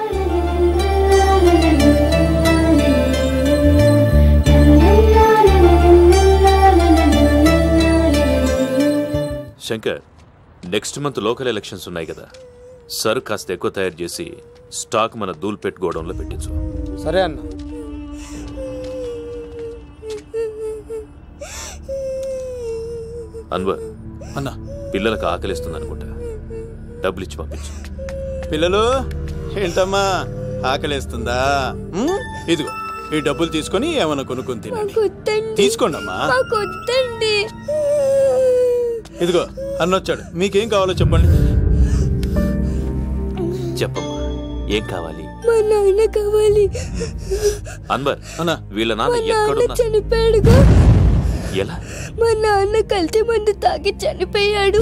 Shankar, next month local elections ఉన్నాయి కదా, సర్ కాస్త ఎక్కువ తయారు చేసి స్టాక్ మన దూల్పేట్ గోడౌన్లో పెట్టించు. సరే అన్న. అన్వర్ అన్న, పిల్లలకు ఆకలిస్తుంది అనుకుంటా, డబ్బులు ఇచ్చి పంపించు. పిల్లలు ఏంటమ్మా ఆకలేస్తుందా? ఇదిగో ఈ డబ్బులు తీసుకొని ఏమైనా కొనుక్కొని తినండి. తీసుకోండి అమ్మా. ఇదిగో అన్నొచ్చాడు, మీకేం కావాలో చెప్పండి. చెప్పమ్మా, ఏం కావాలి? మా నాన్న కావాలి. అన్వర్ అన్న, వీళ్ళ నాన్న ఎక్కడున్నా? చనిపోయాడుగా. ఎలా? మా నాన్న కల్తీ మందు తాగి చనిపోయాడు.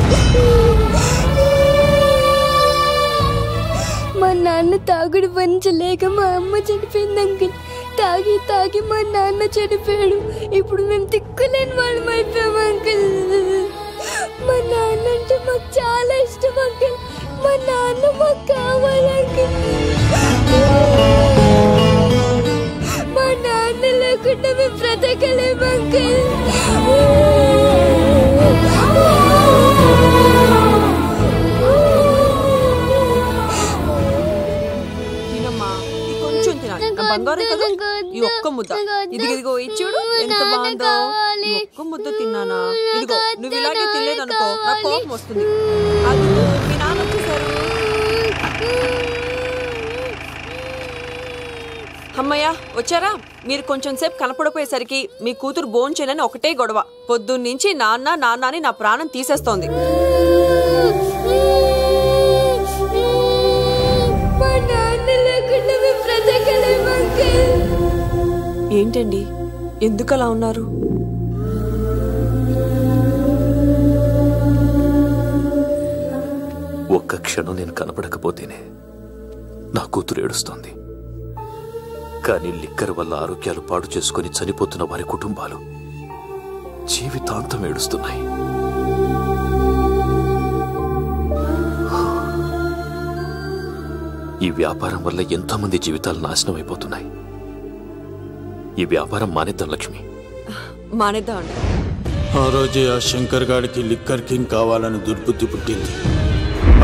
మా నాన్న తాగుడు భరించలేక మా అమ్మ చనిపోయింది అంకుల్. తాగి తాగి మా నాన్న చనిపోయాడు. ఇప్పుడు మేము తిక్కులేని వాళ్ళం అయిపోయాం అంకుల్. మా నాన్న అంటే మాకు చాలా ఇష్టం అంకుల్. మా నాన్న మాకు కావాలి అంకుల్. మా నాన్న లేకుండా మేము బ్రతకలేము అంకుల్. బంగారం కదా, ఈ ఒక్క ముద్ద. ఇదిగో ఇచ్చుడు ఎంత బాగుందో. ఈ ఒక్క ముద్ద తిన్నానా? ఇదిగో నువ్వు ఇలాగే తినలేదనుకో నా కోపం వస్తుంది. అది మీ నాన్న వచ్చేసారు. అమ్మయ్య వచ్చారా? మీరు కొంచెం సేపు కనపడిపోయేసరికి మీ కూతురు భోంచేనని ఒకటే గొడవ. పొద్దున్నుంచి నాన్న నాన్న అని నా ప్రాణం తీసేస్తోంది. ఏంటండి, ఎందుకలా ఉన్నారు? ఒక్క క్షణం నేను కనపడకపోతేనే నా కూతురు ఏడుస్తోంది. కానీ లిక్కర్ వల్ల ఆరోగ్యాలు పాడు చేసుకుని చనిపోతున్న వారి కుటుంబాలు జీవితాంతం ఏడుస్తున్నాయి. ఈ వ్యాపారం వల్ల ఎంతో మంది జీవితాలు నాశనం అయిపోతున్నాయి. ఈ వ్యాపారం మానేద్దాం లక్ష్మి. మానేద్దామండి. ఆ రోజే ఆ శంకర్ గాడికి లిక్కర్ కింగ్ కావాలని దుర్బుద్ధి పుట్టింది.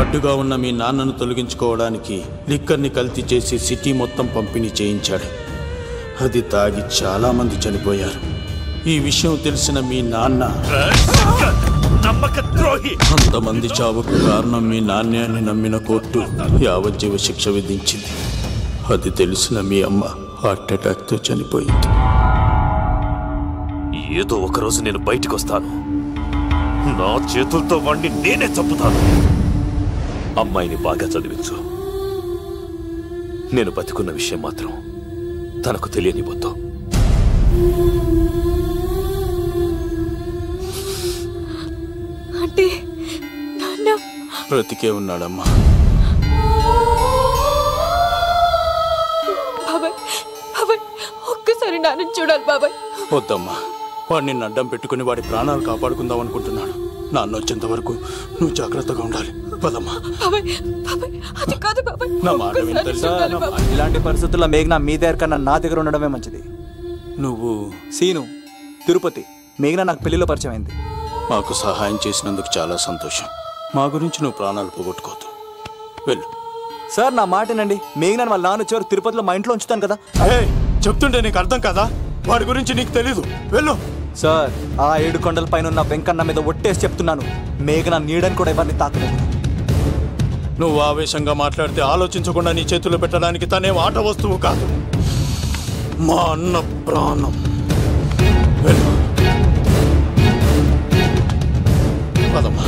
అడ్డుగా ఉన్న మీ నాన్నను తొలగించుకోవడానికి లిక్కర్ని కల్తీ చేసి సిటీ మొత్తం పంపిణీ చేయించాడు. అది తాగి చాలా మంది చనిపోయారు. ఈ విషయం తెలిసిన మీ నాన్న అంతమంది చావుకు కారణం మీ నాన్నే అని నమ్మిన కోర్టు యావజ్జీవ శిక్ష విధించింది. అది తెలిసిన మీ అమ్మ హార్ట్ అటాక్ తో చనిపోయింది. ఏదో ఒకరోజు నేను బయటికి వస్తాను, నా చేతులతో వాణ్ణి నేనే చంపుతాను. అమ్మాయిని బాగా చదివించు. నేను బతికున్న విషయం మాత్రం తనకు తెలియనిపోతావు. అంటే నాన్న బ్రతికే ఉన్నాడమ్మా. బాబాయ్ బాబాయ్ ఒక్కసారి నాన్న చూడాలి బాబాయ్. వద్దమ్మా, వాడు నిన్ను అడ్డం పెట్టుకుని వాడి ప్రాణాలు కాపాడుకుందాం అనుకుంటున్నాడు. నాన్న వచ్చేంత వరకు నువ్వు జాగ్రత్తగా ఉండాలి. పదమ్మా. అది కాదు బాబాయ్. నా మాట విని తెలుసా? ఇలాంటి పరిస్థితుల్లో మేఘన మీ దగ్గర కన్నా నా దగ్గర ఉండడమే మంచిది. నువ్వు సీను తిరుపతి. మేఘన నాకు పెళ్లిలో పరిచయం అయింది. మాకు సహాయం చేసినందుకు చాలా సంతోషం. మా గురించి నువ్వు ప్రాణాలు పోగొట్టుకోవద్దు. వెళ్ళు. సార్ నా మాటనండి. మేఘన వాళ్ళ నాన్న వచ్చేవారు తిరుపతిలో మా ఇంట్లో ఉంచుతాను కదా. చెప్తుంటే నీకు అర్థం కదా? వాడి గురించి నీకు తెలీదు. వెళ్ళు. సార్ ఆ 7 కొండల పైన ఉన్న వెంకన్న మీద ఒట్టేసి చెప్తున్నాను, మేఘన నీడని కూడా ఎవరిని తాకలేదు. నువ్వు ఆవేశంగా మాట్లాడితే ఆలోచించకుండా నీ చేతుల్లో పెట్టడానికి తనేం ఆట వస్తువు కాదు, మా అన్న ప్రాణం. పదమ్మా.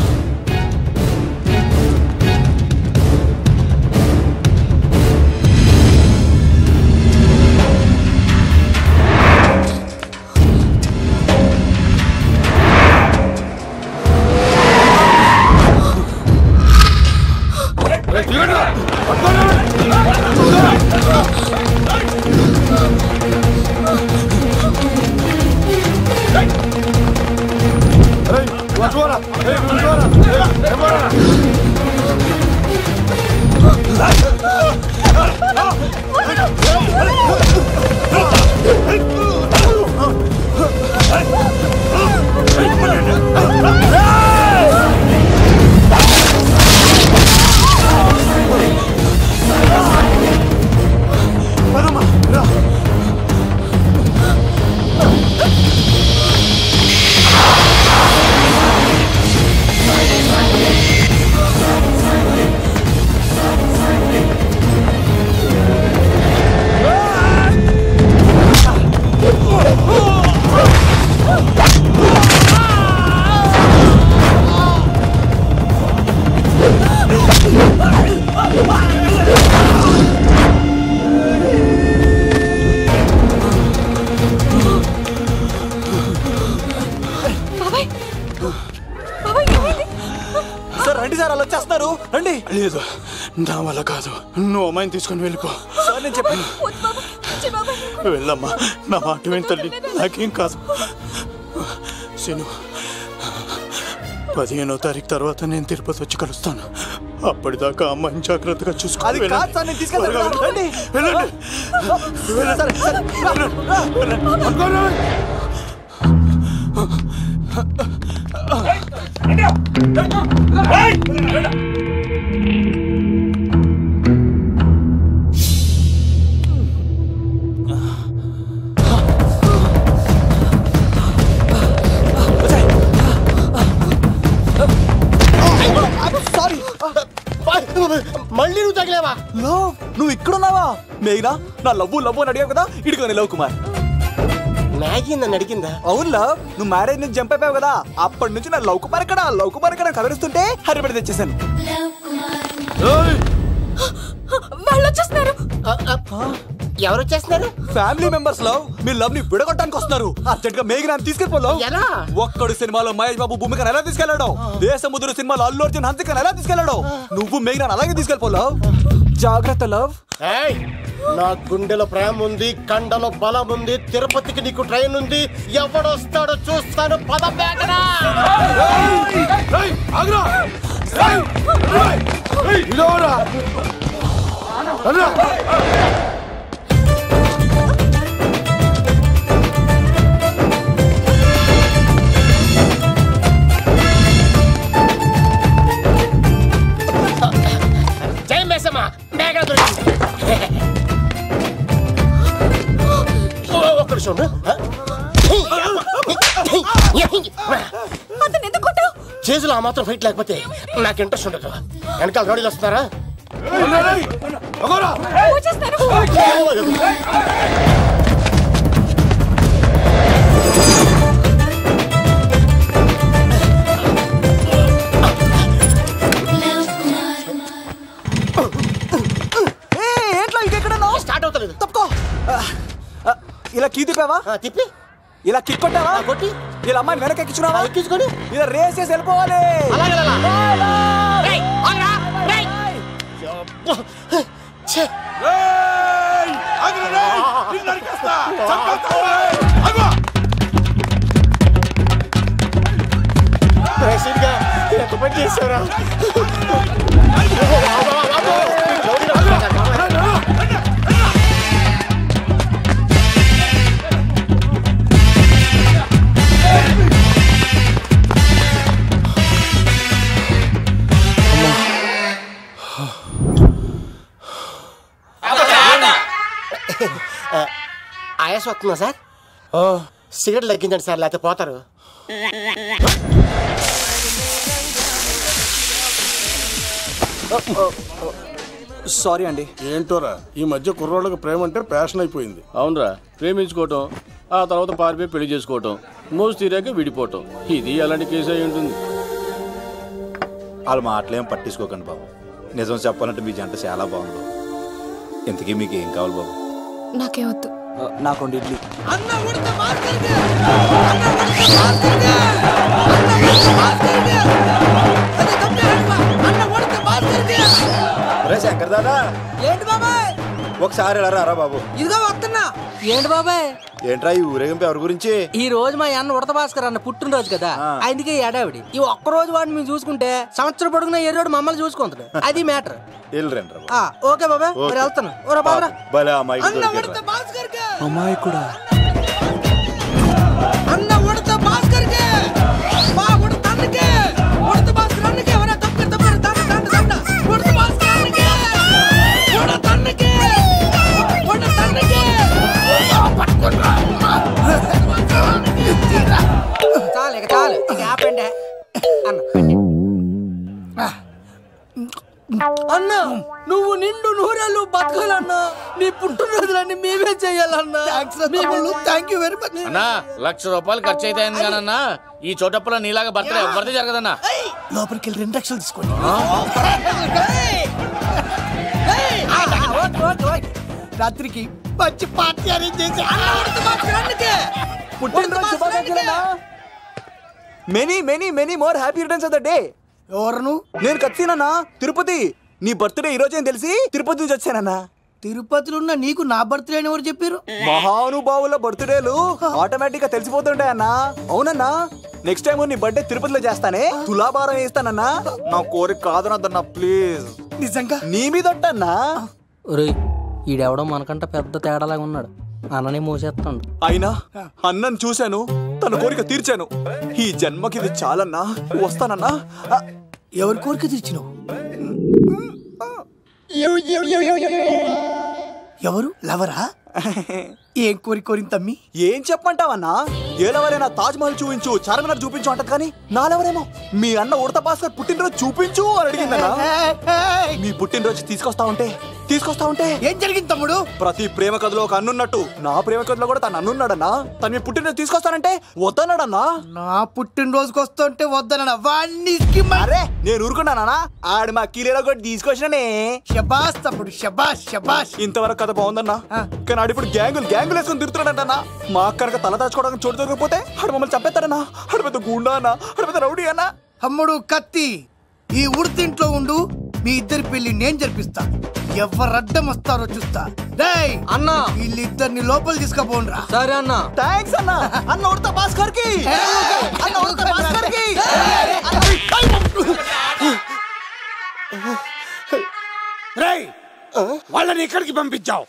లేదు, నా వల్ల కాదు. నువ్వు అమ్మాయిని తీసుకొని వెళ్ళిపో. నేను చెప్పాను, వెళ్ళమ్మా, నా మాట విని తల్లి, నాకేం కాదు. శను, 15వ తారీఖు తర్వాత నేను తిరుపతి వచ్చి కలుస్తాను. అప్పటిదాకా అమ్మాయిని జాగ్రత్తగా చూసుకోవాలి. మళ్ళీ నువ్వు తగిలేవా? నువ్వు ఇక్కడున్నావా? మేఘనా, నా లవ్వు అని అడిగావు కదా, ఇడుకొని లవ్ కుమార్. మ్యాగీ నన్ను అడిగిందా? అవును లవ్, నువ్వు మ్యారేజ్ నుంచి జంప్ అయిపోయావు కదా, అప్పటి నుంచి నా లవ్ కుమార్ ఎక్కడ కలరిస్తుంటే హరిపడి తెచ్చేసాను. వాళ్ళు వచ్చేస్తున్నారు. ఎవరు వచ్చేస్తున్నారు? Family members love. మీ లవ్ ని విడగొట్టడానికి వస్తున్నారు. అర్జెంట్ గా మేఘనాన్ని తీసుకెళ్ళిపోలో. ఎలా? ఒక్కడు సినిమాలో మహేష్ బాబు భూమికను ఎలా తీసుకెళ్లాడు, దేశముద్రు సినిమాలో అల్లు అర్జున్ హన్సికను ఎలా తీసుకెళ్లాడు, నువ్వు మేఘనాన్ని అలాగే తీసుకెళ్ళిపోలో. జాగ్రత్త లవ్. నా గుండెలో ప్రేమ ఉంది, కండలో బలం ఉంది, తిరుపతికి నీకు ట్రైన్ ఉంది, ఎవడొస్తాడో చూస్తాను. పద మేఘనా. జై మేసమ్మ, మేఘనా దొరికింది. ఒక్కడు చూడు. చేతులు ఆ మాత్రం ఫైట్ లేకపోతే నాకు ఇంట్రెస్ట్ ఉండదు. వెనకాల రౌడీలు వస్తున్నారా? స్టార్ట్ అవుతలేదు. తప్పుకో. ఇలా కీ తిప్పావా? తిప్పి ఇలా కిక్ కొట్టావా? కొట్టి ఇలా అమ్మాయిని వెనక ఎక్కించుకున్నావా? ఎక్కించుకొని ఇలా రేస్ చేసి వెళ్ళిపోవాలి. ఎంత పని చేశారా? ఆయాస వస్తుందా సార్? సిగరెట్ లెక్కించండి సార్, లేకపోతే పోతారు. సారీ అండి. ఏంటోరా ఈ మధ్య కుర్రోళ్ళకి ప్రేమ అంటే ప్యాషన్ అయిపోయింది. అవునరా, ప్రేమించుకోవటం ఆ తర్వాత పారిపోయి పెళ్లి చేసుకోవటం, మోజు తీరాక విడిపోవటం, ఇది అలాంటి కేసు అయి ఉంటుంది. వాళ్ళ మాటలేం పట్టించుకోకండి బాబు. నిజం చెప్పాలంటే మీ జంట చాలా బాగుంది. ఇంతకీ మీకు ఏం కావాలి బాబు? నాకే వద్దు. నాకు ఇడ్లీ. శంకర్ దాదా ఏంటి బాబాయ్? ఒకసారి ఎలా రారా బాబు? ఇదిగో వస్తున్నా. ఏంటి బాబాయ్? ఏంట్రా ఈ ఊరేగింపు ఎవరి గురించి? ఈ రోజు మా అన్న ఉడత భాస్కర్ అన్న పుట్టినరోజు కదా, అందుకే ఏడావిడి. ఈ ఒక్కరోజు వాడిని మేము చూసుకుంటే సంవత్సరం పొడుగున ఎర్రోడు మమ్మల్ని చూసుకుంటాడు. అది మ్యాటర్. ఓకే బాబాయ్, మరి వెళ్తాను. అమ్మాయి కూడా అన్న ఉడత భాస్కర్ మా ఉడత అన్నకే ఉడత భాస్కర్ అన్నకే ఎవరైనా తప్పకుండా ఉడత భాస్కర్ అన్నకే ఉడత అన్నకే ఉడత అన్నకే చాలు ఇక చాలు ఇక ఆపండి అన్న. నువ్వు నిండు నూరేళ్ళు బతకాలన్నా, నీ పుట్టినరోజులన్నీ మేమే చెయ్యాలన్నా. థ్యాంక్ యూ వెరీ మచ్ అన్నా. 1,00,000 రూపాయలు ఖర్చు అయితే కదన్నా, ఈ చోటప్పులో నీలాగా బర్త్డే ఎవరిదే జరగదన్నా. లోపలికి వెళ్ళి 2 లక్షలు తీసుకోండి. రాత్రికి మంచి పార్టీ అరేంజ్ చేసి many many many more happy returns of the day. ఎవరు? నేను కత్తినన్నా, తిరుపతి. నీ బర్త్డే ఈ రోజే అని తెలిసి తిరుపతి నుంచి వచ్చానన్నా. తిరుపతిలో ఉన్న నీకు నా బర్త్డే అని ఎవరు చెప్పారు? మహానుభావుల బర్త్డేలు ఆటోమేటిక్ గా తెలిసిపోతుంటాయన్నా. అవునన్నా, నెక్స్ట్ టైం నీ బర్త్డే తిరుపతిలో చేస్తానే, తులాభారం వేస్తానన్నా. నా కోరిక కాదనద్దన్నా ప్లీజ్. నిజంగా నీ మీద అన్నా. ఈడెవడో మనకంట పెద్ద తేడాలాగా ఉన్నాడు. అన్ననే మోసేస్తాడు. అయినా అన్నను చూశాను, తన కోరిక తీర్చాను. ఈ జన్మకి ఇది చాలన్నా, వస్తానన్నా. ఎవరి కోరిక తీర్చినావు? ఎవరు? లవరా? ఏం కోరి కోరింది తమ్మి? ఏం చెప్పంటావన్నా? ఏలవరైనా తాజ్ మహల్ చూపించు, చార్మినార్ చూపించు అంటది కానీ నాలెవరేమో మీ అన్న ఉడత భాస్కర్ పుట్టినరోజు చూపించు అని అడిగిందన్నా. మీ పుట్టినరోజు తీసుకొస్తా ఉంటే ఏం జరిగింది తమ్ముడు? ప్రతి ప్రేమ కథలో ఒక అన్నున్నట్టు నా ప్రేమ కథలో కూడా తను అన్నున్నాడన్నా. తను మీ పుట్టినరోజు తీసుకొస్తానంటే వద్దన్నాడన్నా. నా పుట్టినరోజుకి వస్తుంటే వద్దన్నా. వాడిని అరే నేను ఊరుకున్నానా? ఆడు మా కీలేలో కూడా తీసుకొచ్చిననే. షబాష్ తమ్ముడు, షబాష్ షబాష్. ఇంతవరకు కథ బాగుందన్నా, కానీ ఆడు ఇప్పుడు గ్యాంగులు వేసుకుని తిరుగుతున్నాడన్నా. మా అక్కడికి తల దాచుకోవడానికి చోటు దొరికిపోతే ఆడు మమ్మల్ని చంపేస్తాడన్నా. ఆడు పెద్ద గుండా అన్నా, ఆడు పెద్ద రౌడీ అన్నా. తమ్ముడు కత్తి, ఈ ఉడితింట్లో ఉండు. మీ ఇద్దరి పెళ్లి నేను జరిపిస్తా. ఎవరు అడ్డం వస్తారో చూస్తా. రేయ్ అన్నా, వీళ్ళిద్దరిని లోపల తీసుకుపోండ్రా. సరే అన్న. థ్యాంక్స్ అన్న. అన్న ఉడత భాస్కర్ కి, అన్న ఉడత భాస్కర్ కి. రేయ్ వాళ్ళని ఎక్కడికి పంపించావు?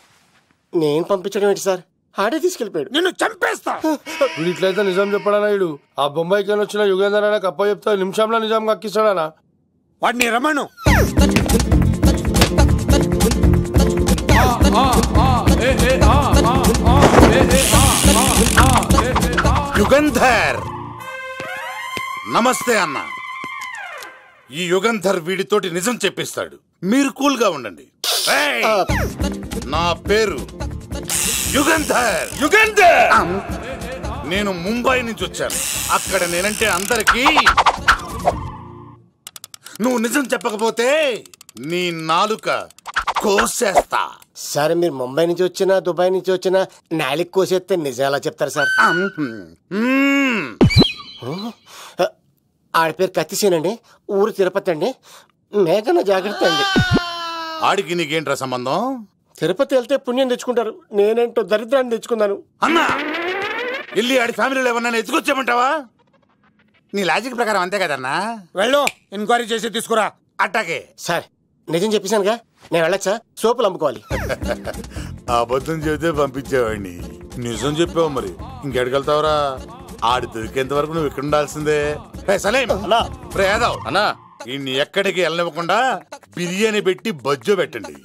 నేను పంపించడం ఏంటి సార్? ఆడే తీసుకెళ్ళిపోయాడు. నిన్ను చంపేస్తా. ఇప్పుడు ఇట్లయితే నిజం చెప్పడానా? ఇడు ఆ బొంబాయికి వచ్చిన యుగేందర్ అన్న కప్ప చెప్తా నిమిషంలో నిజం కక్కిస్తాడానా? వాడిని రమణు. యుగంధర్ నమస్తే అన్న. ఈ యుగంధర్ వీడితోటి నిజం చెప్పిస్తాడు. మీరు కూల్ గా ఉండండి. నా పేరు యుగంధర్. నేను ముంబై నుంచి వచ్చాను. అక్కడ నేనంటే అందరికీ. నువ్వు నిజం చెప్పకపోతే నీ నాలుక కోసేస్తా. సరే మీరు ముంబై నుంచి వచ్చినా దుబాయ్ నుంచి వచ్చినా నాలిక కోసేస్తే నిజం ఎలా చెప్తారు సార్? ఆడి పేరు కత్తిసేనండి, ఊరు తిరుపతి అండి. మేఘన జాగ్రత్త అండి. ఆడికి నీకేంట్రా సంబంధం? తిరుపతి వెళ్తే పుణ్యం తెచ్చుకుంటారు. నేనేంటో దరిద్రాన్ని తెచ్చుకున్నాను. అన్నా వెళ్ళి ఆడి ఫ్యామిలీలో ఎవరన్నా ఎత్తుకొచ్చామంటావా? నీ లాజిక్ ప్రకారం అంతే కదన్నా. వెళ్ళు, ఎంక్వైరీ చేసి తీసుకురా. అట్టాకే సార్. నిజం చెప్పేశానుగా, నేను వెళ్ళచ్చా? సోపులు అమ్ముకోవాలి. అబద్ధం చెబితే పంపించేవాడిని. నిజం చెప్పావు మరి ఇంకెడగలుగుతావురా? ఆడి దొరికేంత వరకు నువ్వు ఇక్కడ ఉండాల్సిందే. అన్నా ఇన్ని ఎక్కడికి వెళ్ళనివ్వకుండా బిర్యానీ పెట్టి బజ్జో పెట్టండి.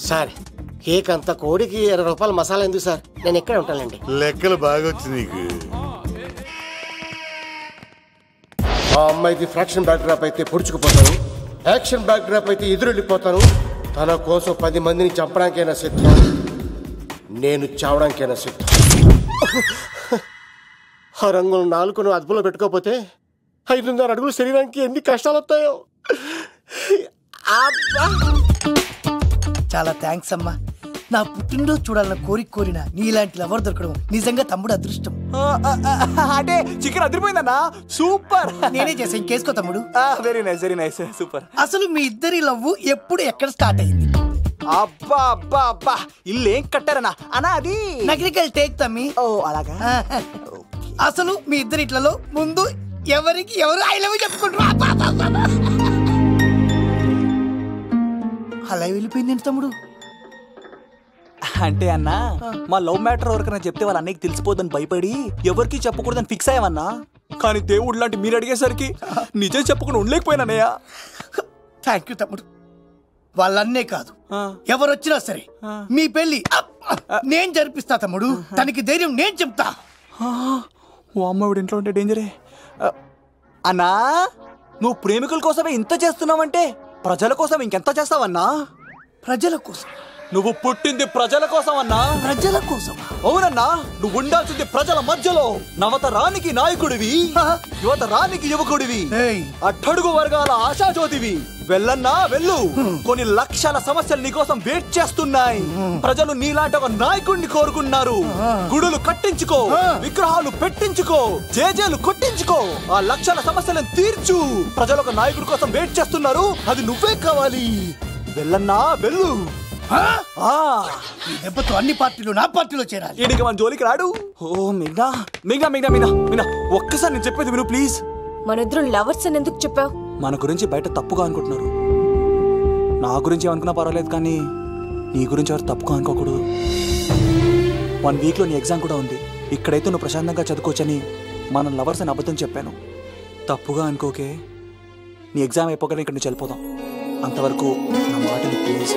సార్ కేకంత కోడికి 20 రూపాయల మసాలా ఎందుకు సార్? నేను ఎక్కడ ఉంటానండి. లెక్కలు బాగా వచ్చి నీకు. ఆ అమ్మాయిది ఫ్రాక్షన్ బ్యాక్ డ్రాప్ అయితే పొడుచుకుపోతాను. యాక్షన్ బ్యాక్ డ్రాప్ అయితే ఎదురెళ్ళిపోతాను. తన కోసం 10 మందిని చంపడానికైనా సిద్ధం, నేను చావడానికైనా సిద్ధం. ఆ రంగులు 4 అదుపులో పెట్టుకోకపోతే 5.5 అడుగుల శరీరానికి ఎన్ని కష్టాలు వస్తాయో. చాలా థ్యాంక్స్ అమ్మా. నా పుట్టినరోజు చూడాలన్న కోరిన నీలాంటి లవర్ దొరకడం నిజంగా తమ్ముడు అదృష్టం. అంటే చికెన్ అదిరిపోయిందన్నా, సూపర్. నేనే చేసా, ఇంకేసుకో తమ్ముడు. Very nice, very nice, super. అసలు మీ ఇద్దరి లవ్ ఎప్పుడు ఎక్కడ స్టార్ట్ అయింది? అబ్బా అబ్బా అబ్బా, ఇల్లు ఏం కట్టారన్నా అన్నా? అది నగరికల్ టేక్ తమ్మి. ఓ అలాగా. అసలు మీ ఇద్దరిట్లలో ముందు ఎవరికి ఎవరు ఐ లవ్ చెప్పుకుంటారు? అలా వెళ్ళిపోయింది తమ్ముడు. అంటే అన్నా, మా లవ్ మ్యాటర్ ఎవరికైనా చెప్తే వాళ్ళ అన్నయ్యకి తెలిసిపోద్దని భయపడి ఎవరికి చెప్పకూడదని ఫిక్స్ అయ్యామన్నా. కానీ దేవుడు లాంటి మీరు అడిగేసరికి నిజం చెప్పకుండా ఉండలేకపోయినానయ్యా. థ్యాంక్ యూ తమ్ముడు. వాళ్ళన్నే కాదు, ఎవరొచ్చినా సరే మీ పెళ్లి నేను జరిపిస్తా తమ్ముడు. తనకి ధైర్యం నేను చెప్తా. ఓ అమ్మవిడి ఇంట్లో ఉంటే డేంజరే. అన్నా, నువ్వు ప్రేమికుల కోసమే ఇంత చేస్తున్నావంటే ప్రజల కోసం ఇంకెంత చేస్తావన్నా? ప్రజల కోసం? నువ్వు పుట్టింది ప్రజల కోసం అన్నా. ప్రజల కోసం? అవునన్నా, నువ్వు ఉండాల్సింది ప్రజల మధ్యలో. నవతరానికి నాయకుడివి, యువతరానికి యువకుడివి, అట్టడుగు వర్గాల ఆశాజ్యోతివి. వెళ్ళన్నా వెళ్ళు. కొన్ని లక్షల సమస్యలు నీకోసం వెయిట్ చేస్తున్నాయి. ప్రజలు నీలాంటి ఒక నాయకుడిని కోరుకున్నారు. గుడులు కట్టించుకో, విగ్రహాలు పెట్టించుకో, జేజేలు కొట్టించుకో, ఆ లక్షల సమస్యలను తీర్చు. ప్రజలు ఒక నాయకుడి కోసం వెయిట్ చేస్తున్నారు, అది నువ్వే కావాలి. వెళ్ళన్నా వెళ్ళు. ఈ దెబ్బతో అన్ని పార్టీలు నా పార్టీలో చేరాలి. ఈయనకి మన జోలికి రాడు. ఓ మిగ్నా మిగ్నా మిగ్నా మిగ్నా మిగ్నా, ఒక్కసారి నేను చెప్పేది విను ప్లీజ్. మన ఇద్దరు లవర్స్ అని ఎందుకు చెప్పావు? మన గురించి బయట తప్పుగా అనుకుంటున్నారు. నా గురించి ఏమనుకున్నా పర్వాలేదు, కానీ నీ గురించి ఎవరు తప్పుగా అనుకోకూడదు. 1 వీక్లో నీ ఎగ్జామ్ కూడా ఉంది. ఇక్కడైతే నువ్వు ప్రశాంతంగా చదువుకోవచ్చని మన లవర్స్ అని అబద్ధం చెప్పాను. తప్పుగా అనుకోకే. నీ ఎగ్జామ్ అయిపోగానే ఇక్కడ నుంచి వెళ్ళిపోదాం. అంతవరకు నా మాటని ప్లీజ్.